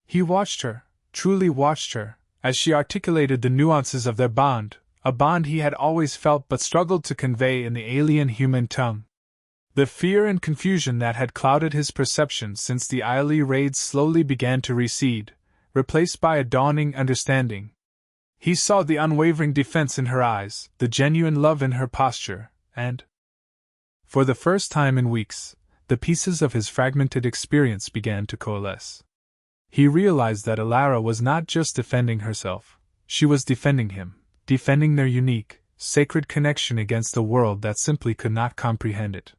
He watched her, truly watched her, as she articulated the nuances of their bond, a bond he had always felt but struggled to convey in the alien human tongue. The fear and confusion that had clouded his perception since the Aili raids slowly began to recede, replaced by a dawning understanding. He saw the unwavering defense in her eyes, the genuine love in her posture, and, for the first time in weeks, the pieces of his fragmented experience began to coalesce. He realized that Alara was not just defending herself, she was defending him, defending their unique, sacred connection against a world that simply could not comprehend it.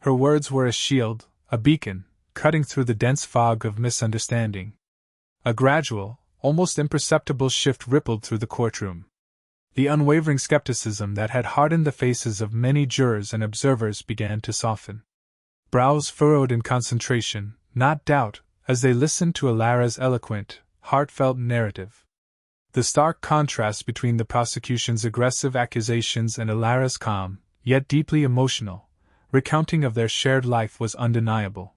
Her words were a shield, a beacon, cutting through the dense fog of misunderstanding. A gradual, almost imperceptible shift rippled through the courtroom. The unwavering skepticism that had hardened the faces of many jurors and observers began to soften. Brows furrowed in concentration, not doubt, as they listened to Alara's eloquent, heartfelt narrative. The stark contrast between the prosecution's aggressive accusations and Alara's calm, yet deeply emotional, recounting of their shared life was undeniable.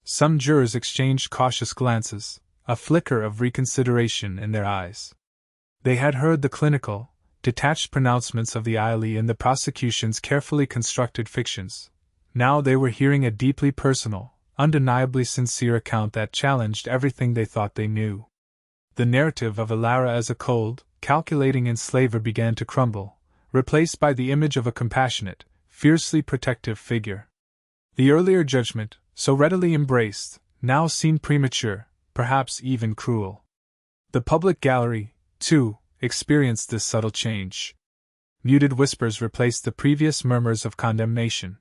Some jurors exchanged cautious glances, a flicker of reconsideration in their eyes. They had heard the clinical, detached pronouncements of the Aili in the prosecution's carefully constructed fictions. Now they were hearing a deeply personal, undeniably sincere account that challenged everything they thought they knew. The narrative of Alara as a cold, calculating enslaver began to crumble, replaced by the image of a compassionate, fiercely protective figure. The earlier judgment, so readily embraced, now seemed premature, perhaps even cruel. The public gallery, too, experienced this subtle change. Muted whispers replaced the previous murmurs of condemnation.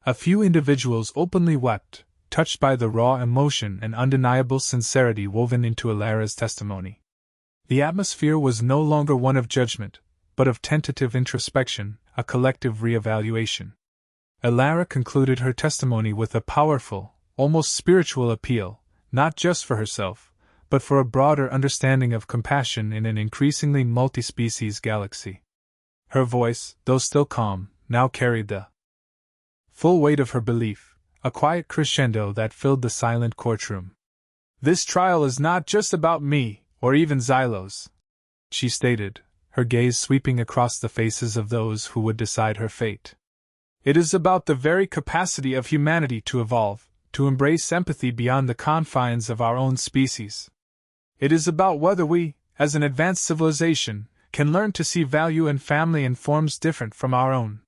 A few individuals openly wept, touched by the raw emotion and undeniable sincerity woven into Alara's testimony. The atmosphere was no longer one of judgment, but of tentative introspection, a collective re-evaluation. Alara concluded her testimony with a powerful, almost spiritual appeal, not just for herself, but for a broader understanding of compassion in an increasingly multi-species galaxy. Her voice, though still calm, now carried the full weight of her belief, a quiet crescendo that filled the silent courtroom. "This trial is not just about me, or even Xylos," she stated, her gaze sweeping across the faces of those who would decide her fate. "It is about the very capacity of humanity to evolve, to embrace empathy beyond the confines of our own species. It is about whether we, as an advanced civilization, can learn to see value in family in forms different from our own.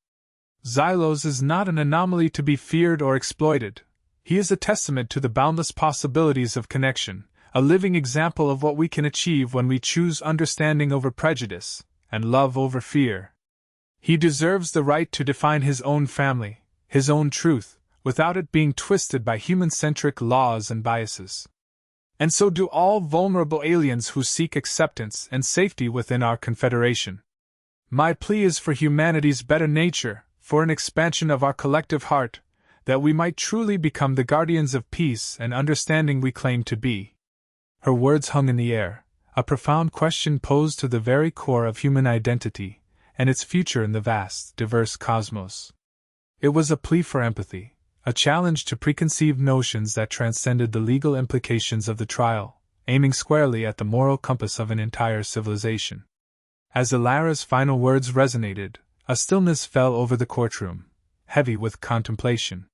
Xylos is not an anomaly to be feared or exploited. He is a testament to the boundless possibilities of connection, a living example of what we can achieve when we choose understanding over prejudice, and love over fear. He deserves the right to define his own family, his own truth, without it being twisted by human-centric laws and biases. And so do all vulnerable aliens who seek acceptance and safety within our Confederation. My plea is for humanity's better nature, for an expansion of our collective heart, that we might truly become the guardians of peace and understanding we claim to be." Her words hung in the air, a profound question posed to the very core of human identity, and its future in the vast, diverse cosmos. It was a plea for empathy, a challenge to preconceived notions that transcended the legal implications of the trial, aiming squarely at the moral compass of an entire civilization. As Alara's final words resonated, a stillness fell over the courtroom, heavy with contemplation.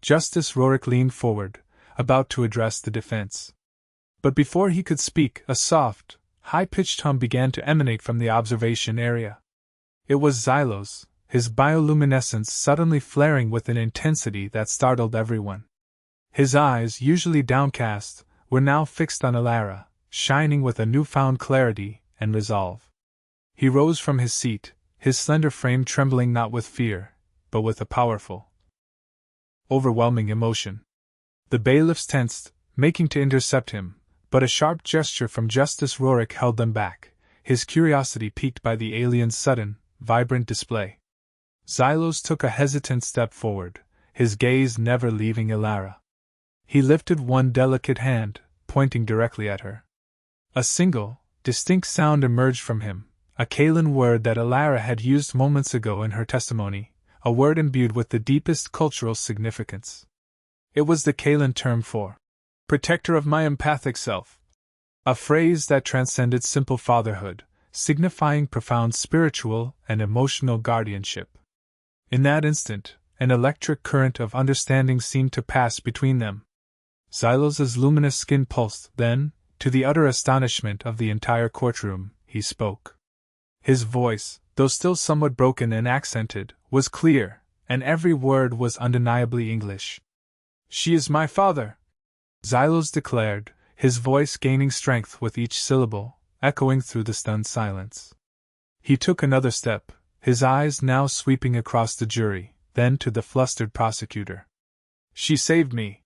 Justice Rorik leaned forward, about to address the defense. But before he could speak, a soft, high-pitched hum began to emanate from the observation area. It was Xylos, his bioluminescence suddenly flaring with an intensity that startled everyone. His eyes, usually downcast, were now fixed on Alara, shining with a newfound clarity and resolve. He rose from his seat, his slender frame trembling not with fear, but with a powerful, overwhelming emotion. The bailiffs tensed, making to intercept him, but a sharp gesture from Justice Rorik held them back, his curiosity piqued by the alien's sudden, vibrant display. Xylos took a hesitant step forward, his gaze never leaving Alara. He lifted one delicate hand, pointing directly at her. A single, distinct sound emerged from him, a Kalan word that Alara had used moments ago in her testimony, a word imbued with the deepest cultural significance. It was the Kalan term for protector of my empathic self, a phrase that transcended simple fatherhood, signifying profound spiritual and emotional guardianship. In that instant, an electric current of understanding seemed to pass between them. Xylos's luminous skin pulsed, then, to the utter astonishment of the entire courtroom, he spoke. His voice, though still somewhat broken and accented, was clear, and every word was undeniably English. "She is my father," Xylos declared, his voice gaining strength with each syllable, echoing through the stunned silence. He took another step, his eyes now sweeping across the jury, then to the flustered prosecutor. "She saved me.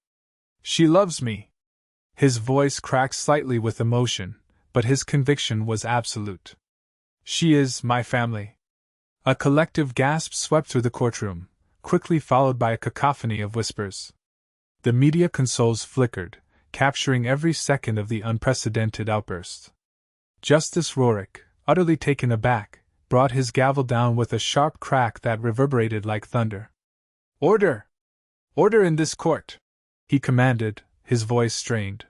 She loves me." His voice cracked slightly with emotion, but his conviction was absolute. "She is my family." A collective gasp swept through the courtroom, quickly followed by a cacophony of whispers. The media consoles flickered, capturing every second of the unprecedented outburst. Justice Rorik, utterly taken aback, brought his gavel down with a sharp crack that reverberated like thunder. "Order! Order in this court!" he commanded, his voice strained.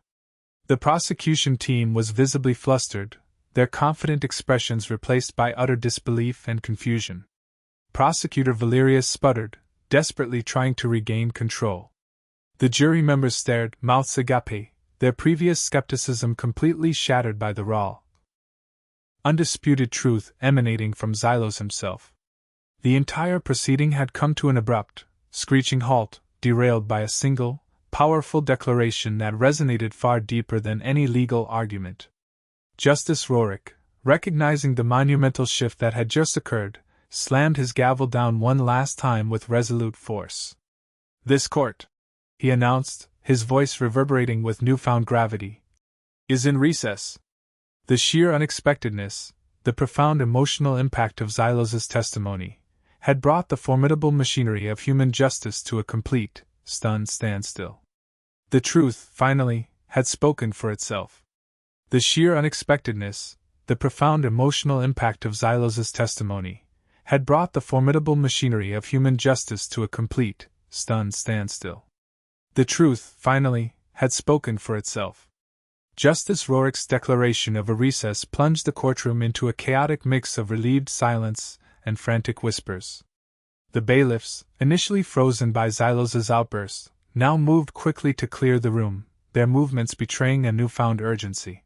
The prosecution team was visibly flustered, their confident expressions replaced by utter disbelief and confusion. Prosecutor Valerius sputtered, desperately trying to regain control. The jury members stared, mouths agape, their previous skepticism completely shattered by the raw, undisputed truth emanating from Xylos himself. The entire proceeding had come to an abrupt, screeching halt, derailed by a single, powerful declaration that resonated far deeper than any legal argument. Justice Rorik, recognizing the monumental shift that had just occurred, slammed his gavel down one last time with resolute force. "This court," he announced, his voice reverberating with newfound gravity, is in recess. The sheer unexpectedness, the profound emotional impact of Xylos's testimony, had brought the formidable machinery of human justice to a complete, stunned standstill. The truth, finally, had spoken for itself. The sheer unexpectedness, the profound emotional impact of Xylos's testimony, had brought the formidable machinery of human justice to a complete, stunned standstill. The truth, finally, had spoken for itself. Justice Rorick's declaration of a recess plunged the courtroom into a chaotic mix of relieved silence and frantic whispers. The bailiffs, initially frozen by Xylos's outburst, now moved quickly to clear the room, their movements betraying a newfound urgency.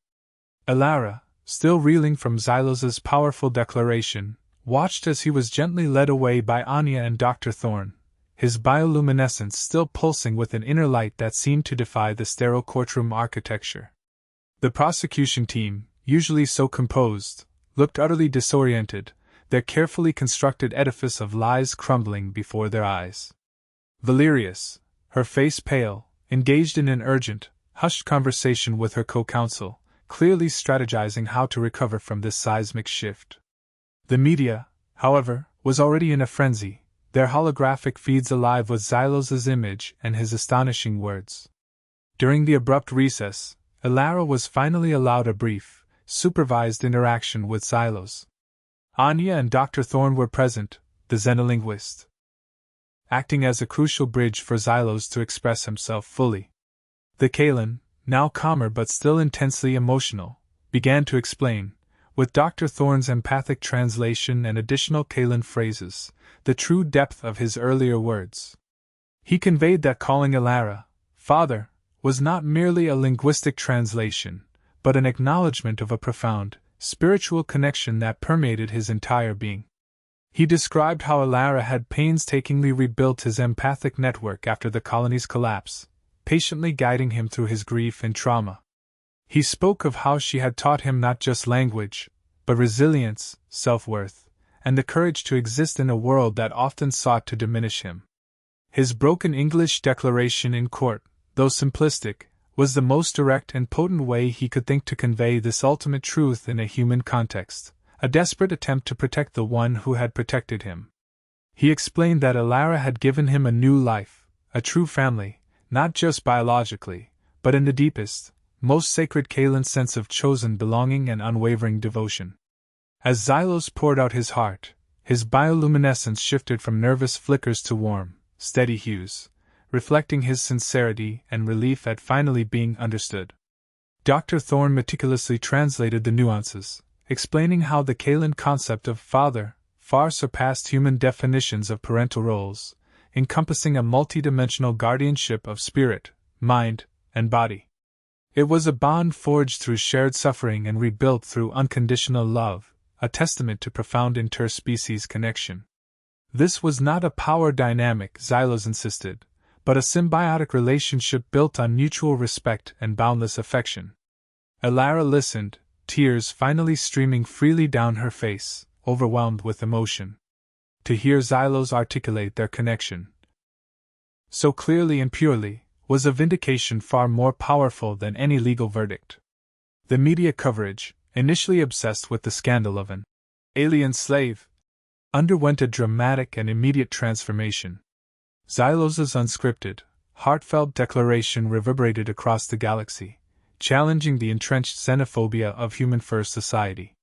Elara, still reeling from Xylos's powerful declaration, watched as he was gently led away by Anya and Dr. Thorne, his bioluminescence still pulsing with an inner light that seemed to defy the sterile courtroom architecture. The prosecution team, usually so composed, looked utterly disoriented, their carefully constructed edifice of lies crumbling before their eyes. Valerius, her face pale, engaged in an urgent, hushed conversation with her co-counsel, clearly strategizing how to recover from this seismic shift. The media, however, was already in a frenzy, their holographic feeds alive with Xylos's image and his astonishing words. During the abrupt recess, Elara was finally allowed a brief, supervised interaction with Xylos. Anya and Dr. Thorne were present, the xenolinguist, acting as a crucial bridge for Xylos to express himself fully. The Kaelin, now calmer but still intensely emotional, began to explain, with Dr. Thorne's empathic translation and additional Kaelin phrases, the true depth of his earlier words. He conveyed that calling Elara father was not merely a linguistic translation, but an acknowledgement of a profound, spiritual connection that permeated his entire being. He described how Elara had painstakingly rebuilt his empathic network after the colony's collapse, patiently guiding him through his grief and trauma. He spoke of how she had taught him not just language, but resilience, self-worth, and the courage to exist in a world that often sought to diminish him. His broken English declaration in court, though simplistic, was the most direct and potent way he could think to convey this ultimate truth in a human context, a desperate attempt to protect the one who had protected him. He explained that Elara had given him a new life, a true family, not just biologically, but in the deepest, most sacred Kaelin sense of chosen belonging and unwavering devotion. As Xylos poured out his heart, his bioluminescence shifted from nervous flickers to warm, steady hues, reflecting his sincerity and relief at finally being understood. Dr. Thorne meticulously translated the nuances, explaining how the Kaelin concept of father far surpassed human definitions of parental roles, encompassing a multidimensional guardianship of spirit, mind, and body. It was a bond forged through shared suffering and rebuilt through unconditional love, a testament to profound interspecies connection. This was not a power dynamic, Xylos insisted, but a symbiotic relationship built on mutual respect and boundless affection. Elara listened, tears finally streaming freely down her face, overwhelmed with emotion. To hear Xylos articulate their connection so clearly and purely was a vindication far more powerful than any legal verdict. The media coverage, initially obsessed with the scandal of an alien slave, underwent a dramatic and immediate transformation. Xylos's unscripted, heartfelt declaration reverberated across the galaxy, challenging the entrenched xenophobia of human-first society.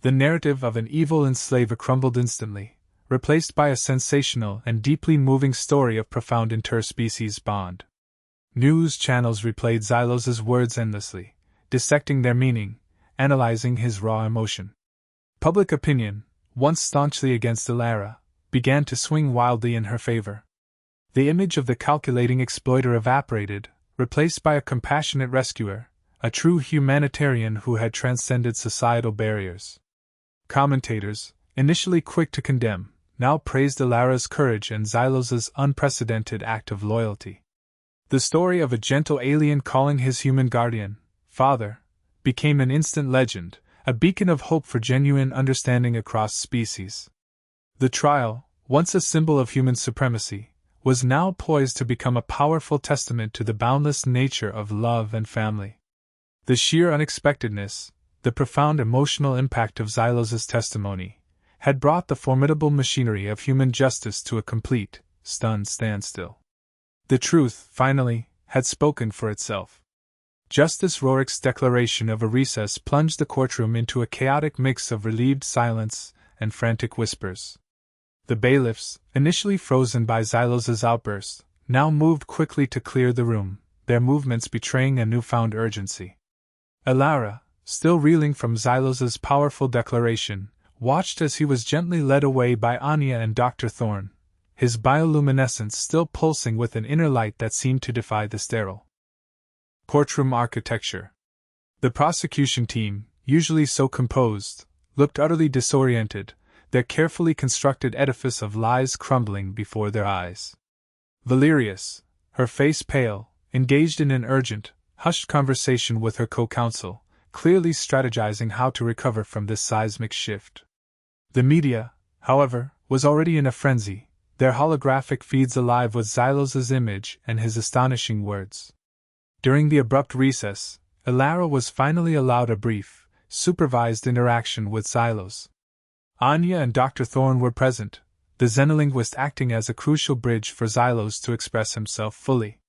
The narrative of an evil enslaver crumbled instantly, replaced by a sensational and deeply moving story of profound interspecies bond. News channels replayed Xylos's words endlessly, dissecting their meaning, analyzing his raw emotion. Public opinion, once staunchly against Elara, began to swing wildly in her favor. The image of the calculating exploiter evaporated, replaced by a compassionate rescuer, a true humanitarian who had transcended societal barriers. Commentators, initially quick to condemn, now praised Elara's courage and Xylos's unprecedented act of loyalty. The story of a gentle alien calling his human guardian, father, became an instant legend, a beacon of hope for genuine understanding across species. The trial, once a symbol of human supremacy, was now poised to become a powerful testament to the boundless nature of love and family. The sheer unexpectedness, the profound emotional impact of Xylos's testimony, had brought the formidable machinery of human justice to a complete, stunned standstill. The truth, finally, had spoken for itself. Justice Rorick's declaration of a recess plunged the courtroom into a chaotic mix of relieved silence and frantic whispers. The bailiffs, initially frozen by Xylos's outburst, now moved quickly to clear the room, their movements betraying a newfound urgency. Elara, still reeling from Xylos's powerful declaration, watched as he was gently led away by Anya and Dr. Thorne, his bioluminescence still pulsing with an inner light that seemed to defy the sterile courtroom architecture. The prosecution team, usually so composed, looked utterly disoriented, their carefully constructed edifice of lies crumbling before their eyes. Valerius, her face pale, engaged in an urgent, hushed conversation with her co-counsel, clearly strategizing how to recover from this seismic shift. The media, however, was already in a frenzy, their holographic feeds alive with Xylos's image and his astonishing words. During the abrupt recess, Elara was finally allowed a brief, supervised interaction with Xylos. Anya and Dr. Thorne were present, the xenolinguist acting as a crucial bridge for Xylos to express himself fully.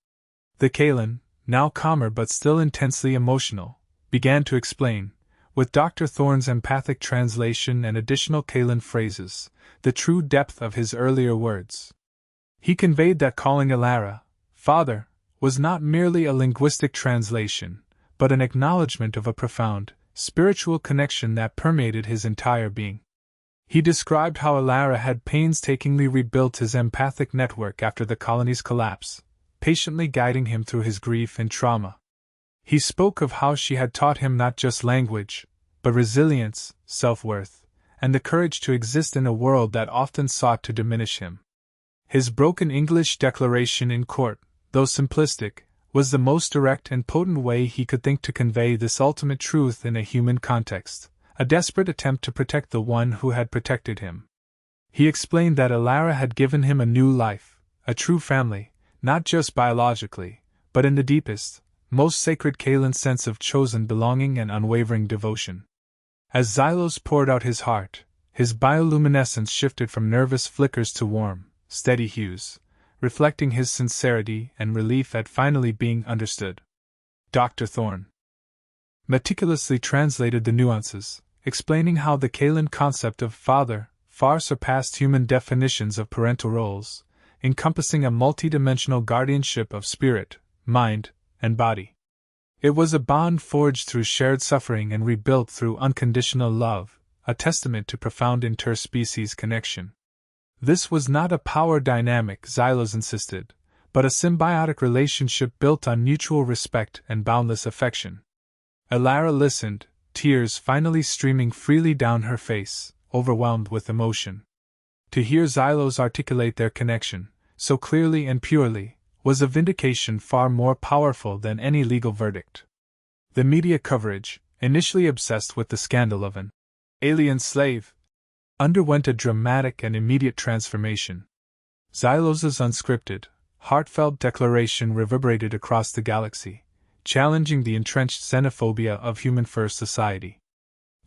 The Kaelin, now calmer but still intensely emotional, began to explain, with Dr. Thorne's empathic translation and additional Kaelin phrases, the true depth of his earlier words. He conveyed that calling Elara father was not merely a linguistic translation, but an acknowledgement of a profound, spiritual connection that permeated his entire being. He described how Elara had painstakingly rebuilt his empathic network after the colony's collapse, patiently guiding him through his grief and trauma. He spoke of how she had taught him not just language, but resilience, self-worth, and the courage to exist in a world that often sought to diminish him. His broken English declaration in court, though simplistic, was the most direct and potent way he could think to convey this ultimate truth in a human context, a desperate attempt to protect the one who had protected him. He explained that Elara had given him a new life, a true family, not just biologically, but in the deepest, most sacred Kaelin sense of chosen belonging and unwavering devotion. As Xylos poured out his heart, his bioluminescence shifted from nervous flickers to warm, steady hues, reflecting his sincerity and relief at finally being understood. Dr. Thorne meticulously translated the nuances, explaining how the Kaelin concept of father far surpassed human definitions of parental roles, encompassing a multidimensional guardianship of spirit, mind, and body. It was a bond forged through shared suffering and rebuilt through unconditional love, a testament to profound interspecies connection. This was not a power dynamic, Xylos insisted, but a symbiotic relationship built on mutual respect and boundless affection. Elara listened, tears finally streaming freely down her face, overwhelmed with emotion. To hear Xylos articulate their connection, so clearly and purely, was a vindication far more powerful than any legal verdict. The media coverage, initially obsessed with the scandal of an alien slave, underwent a dramatic and immediate transformation. Xylos's unscripted, heartfelt declaration reverberated across the galaxy, challenging the entrenched xenophobia of human-first society.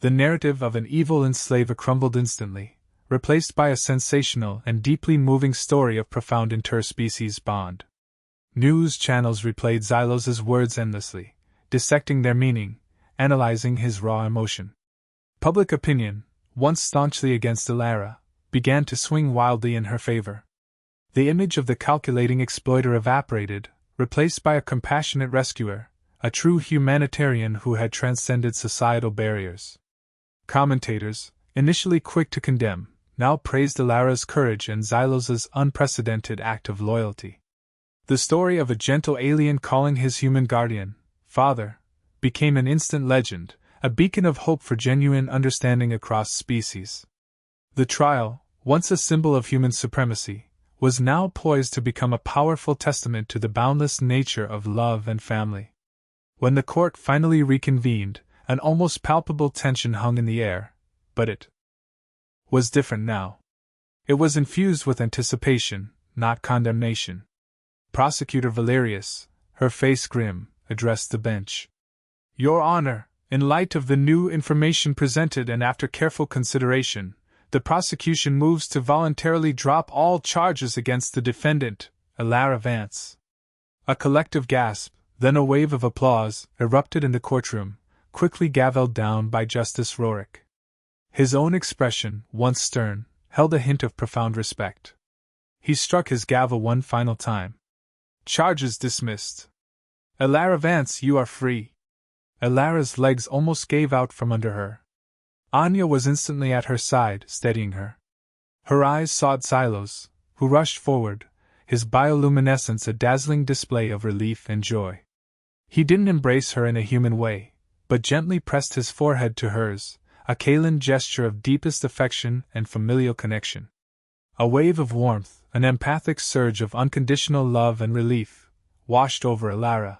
The narrative of an evil enslaver crumbled instantly, replaced by a sensational and deeply moving story of profound interspecies bond. News channels replayed Xylos's words endlessly, dissecting their meaning, analyzing his raw emotion. Public opinion, once staunchly against Elara, began to swing wildly in her favor. The image of the calculating exploiter evaporated, replaced by a compassionate rescuer, a true humanitarian who had transcended societal barriers. Commentators, initially quick to condemn, now praised Elara's courage and Xylos's unprecedented act of loyalty. The story of a gentle alien calling his human guardian, father, became an instant legend, a beacon of hope for genuine understanding across species. The trial, once a symbol of human supremacy, was now poised to become a powerful testament to the boundless nature of love and family. When the court finally reconvened, an almost palpable tension hung in the air, but it was different now. It was infused with anticipation, not condemnation. Prosecutor Valerius, her face grim, addressed the bench. Your Honor, in light of the new information presented and after careful consideration, the prosecution moves to voluntarily drop all charges against the defendant, Elara Vance. A collective gasp, then a wave of applause, erupted in the courtroom, quickly gavelled down by Justice Roerich. His own expression, once stern, held a hint of profound respect. He struck his gavel one final time. Charges dismissed. Elara Vance, you are free. Elara's legs almost gave out from under her. Anya was instantly at her side, steadying her. Her eyes sought Xylos, who rushed forward, his bioluminescence a dazzling display of relief and joy. He didn't embrace her in a human way, but gently pressed his forehead to hers, a Kaelan gesture of deepest affection and familial connection. A wave of warmth, an empathic surge of unconditional love and relief, washed over Elara.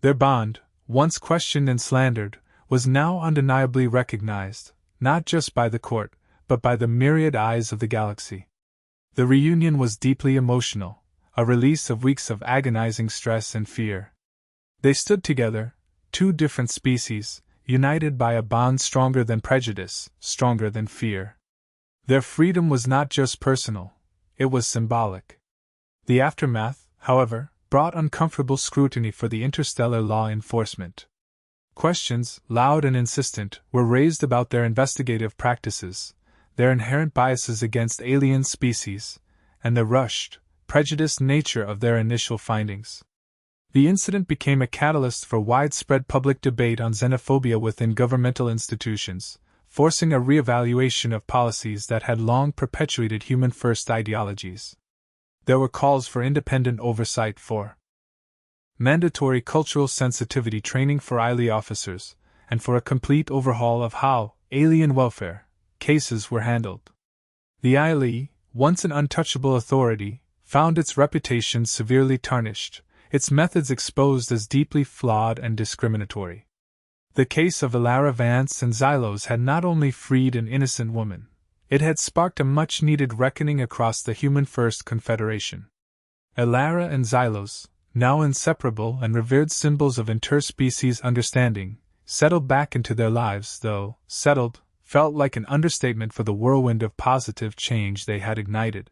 Their bond, once questioned and slandered, was now undeniably recognized, not just by the court, but by the myriad eyes of the galaxy. The reunion was deeply emotional, a release of weeks of agonizing stress and fear. They stood together, two different species, united by a bond stronger than prejudice, stronger than fear. Their freedom was not just personal, it was symbolic. The aftermath, however, brought uncomfortable scrutiny for the interstellar law enforcement. Questions, loud and insistent, were raised about their investigative practices, their inherent biases against alien species, and the rushed, prejudiced nature of their initial findings. The incident became a catalyst for widespread public debate on xenophobia within governmental institutions, forcing a reevaluation of policies that had long perpetuated human-first ideologies. There were calls for independent oversight, for mandatory cultural sensitivity training for ILE officers, and for a complete overhaul of how alien welfare cases were handled. The ILE, once an untouchable authority, found its reputation severely tarnished, its methods exposed as deeply flawed and discriminatory. The case of Elara Vance and Xylos had not only freed an innocent woman, it had sparked a much-needed reckoning across the Human-First Confederation. Elara and Xylos, now inseparable and revered symbols of interspecies understanding, settled back into their lives, though settled felt like an understatement for the whirlwind of positive change they had ignited.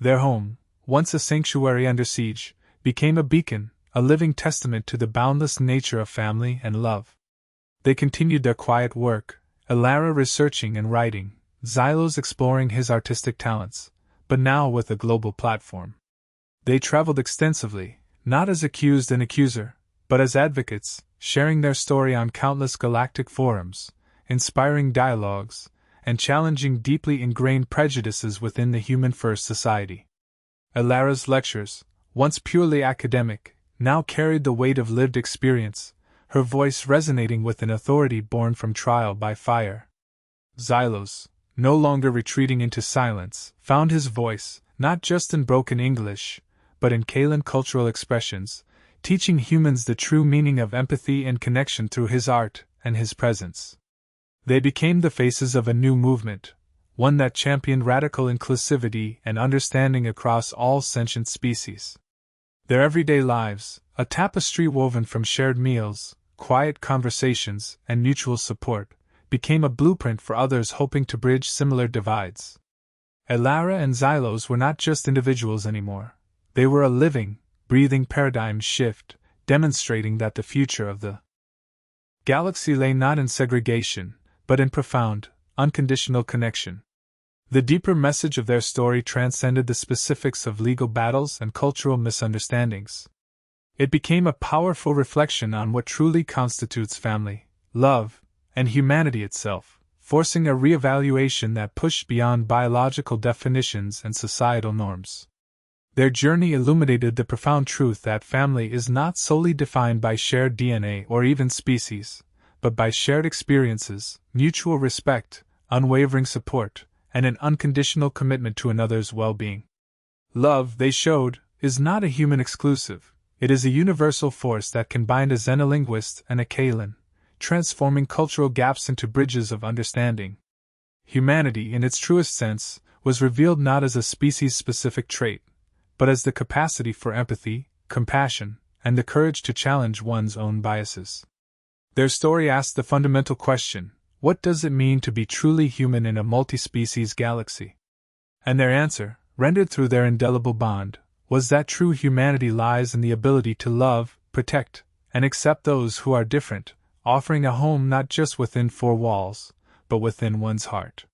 Their home, once a sanctuary under siege, became a beacon, a living testament to the boundless nature of family and love. They continued their quiet work, Elara researching and writing, Xylos exploring his artistic talents, but now with a global platform. They traveled extensively, not as accused and accuser, but as advocates, sharing their story on countless galactic forums, inspiring dialogues, and challenging deeply ingrained prejudices within the human-first society. Elara's lectures, once purely academic, now carried the weight of lived experience, her voice resonating with an authority born from trial by fire. Xylos, no longer retreating into silence, found his voice, not just in broken English, but in Kaelan cultural expressions, teaching humans the true meaning of empathy and connection through his art and his presence. They became the faces of a new movement, one that championed radical inclusivity and understanding across all sentient species. Their everyday lives, a tapestry woven from shared meals, quiet conversations, and mutual support, became a blueprint for others hoping to bridge similar divides. Elara and Xylos were not just individuals anymore. They were a living, breathing paradigm shift, demonstrating that the future of the galaxy lay not in segregation, but in profound, unconditional connection. The deeper message of their story transcended the specifics of legal battles and cultural misunderstandings. It became a powerful reflection on what truly constitutes family, love, and humanity itself, forcing a reevaluation that pushed beyond biological definitions and societal norms. Their journey illuminated the profound truth that family is not solely defined by shared DNA or even species, but by shared experiences, mutual respect, unwavering support, and an unconditional commitment to another's well-being. Love, they showed, is not a human exclusive. It is a universal force that can bind a xenolinguist and a Kaelan, transforming cultural gaps into bridges of understanding. Humanity, in its truest sense, was revealed not as a species-specific trait, but as the capacity for empathy, compassion, and the courage to challenge one's own biases. Their story asked the fundamental question, what does it mean to be truly human in a multi-species galaxy? And their answer, rendered through their indelible bond, was that true humanity lies in the ability to love, protect, and accept those who are different, offering a home not just within four walls, but within one's heart.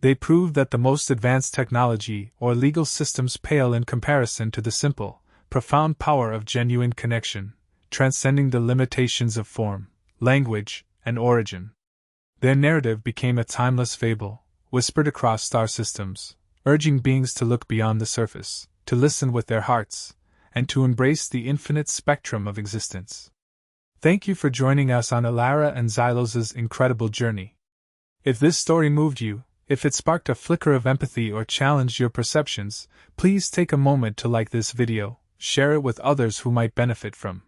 They proved that the most advanced technology or legal systems pale in comparison to the simple, profound power of genuine connection, transcending the limitations of form, language, and origin. Their narrative became a timeless fable, whispered across star systems, urging beings to look beyond the surface, to listen with their hearts, and to embrace the infinite spectrum of existence. Thank you for joining us on Alara and Xylos's incredible journey. If this story moved you, if it sparked a flicker of empathy or challenged your perceptions, please take a moment to like this video, share it with others who might benefit from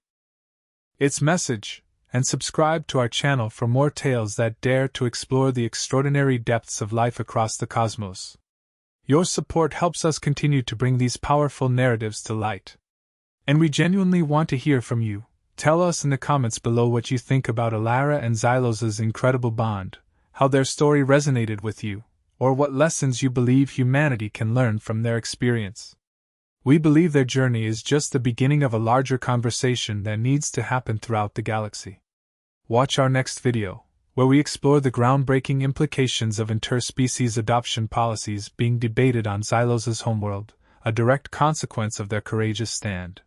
its message, and subscribe to our channel for more tales that dare to explore the extraordinary depths of life across the cosmos. Your support helps us continue to bring these powerful narratives to light. And we genuinely want to hear from you. Tell us in the comments below what you think about Alara and Xylos's incredible bond, how their story resonated with you, or what lessons you believe humanity can learn from their experience. We believe their journey is just the beginning of a larger conversation that needs to happen throughout the galaxy. Watch our next video, where we explore the groundbreaking implications of interspecies adoption policies being debated on Xylos's homeworld, a direct consequence of their courageous stand.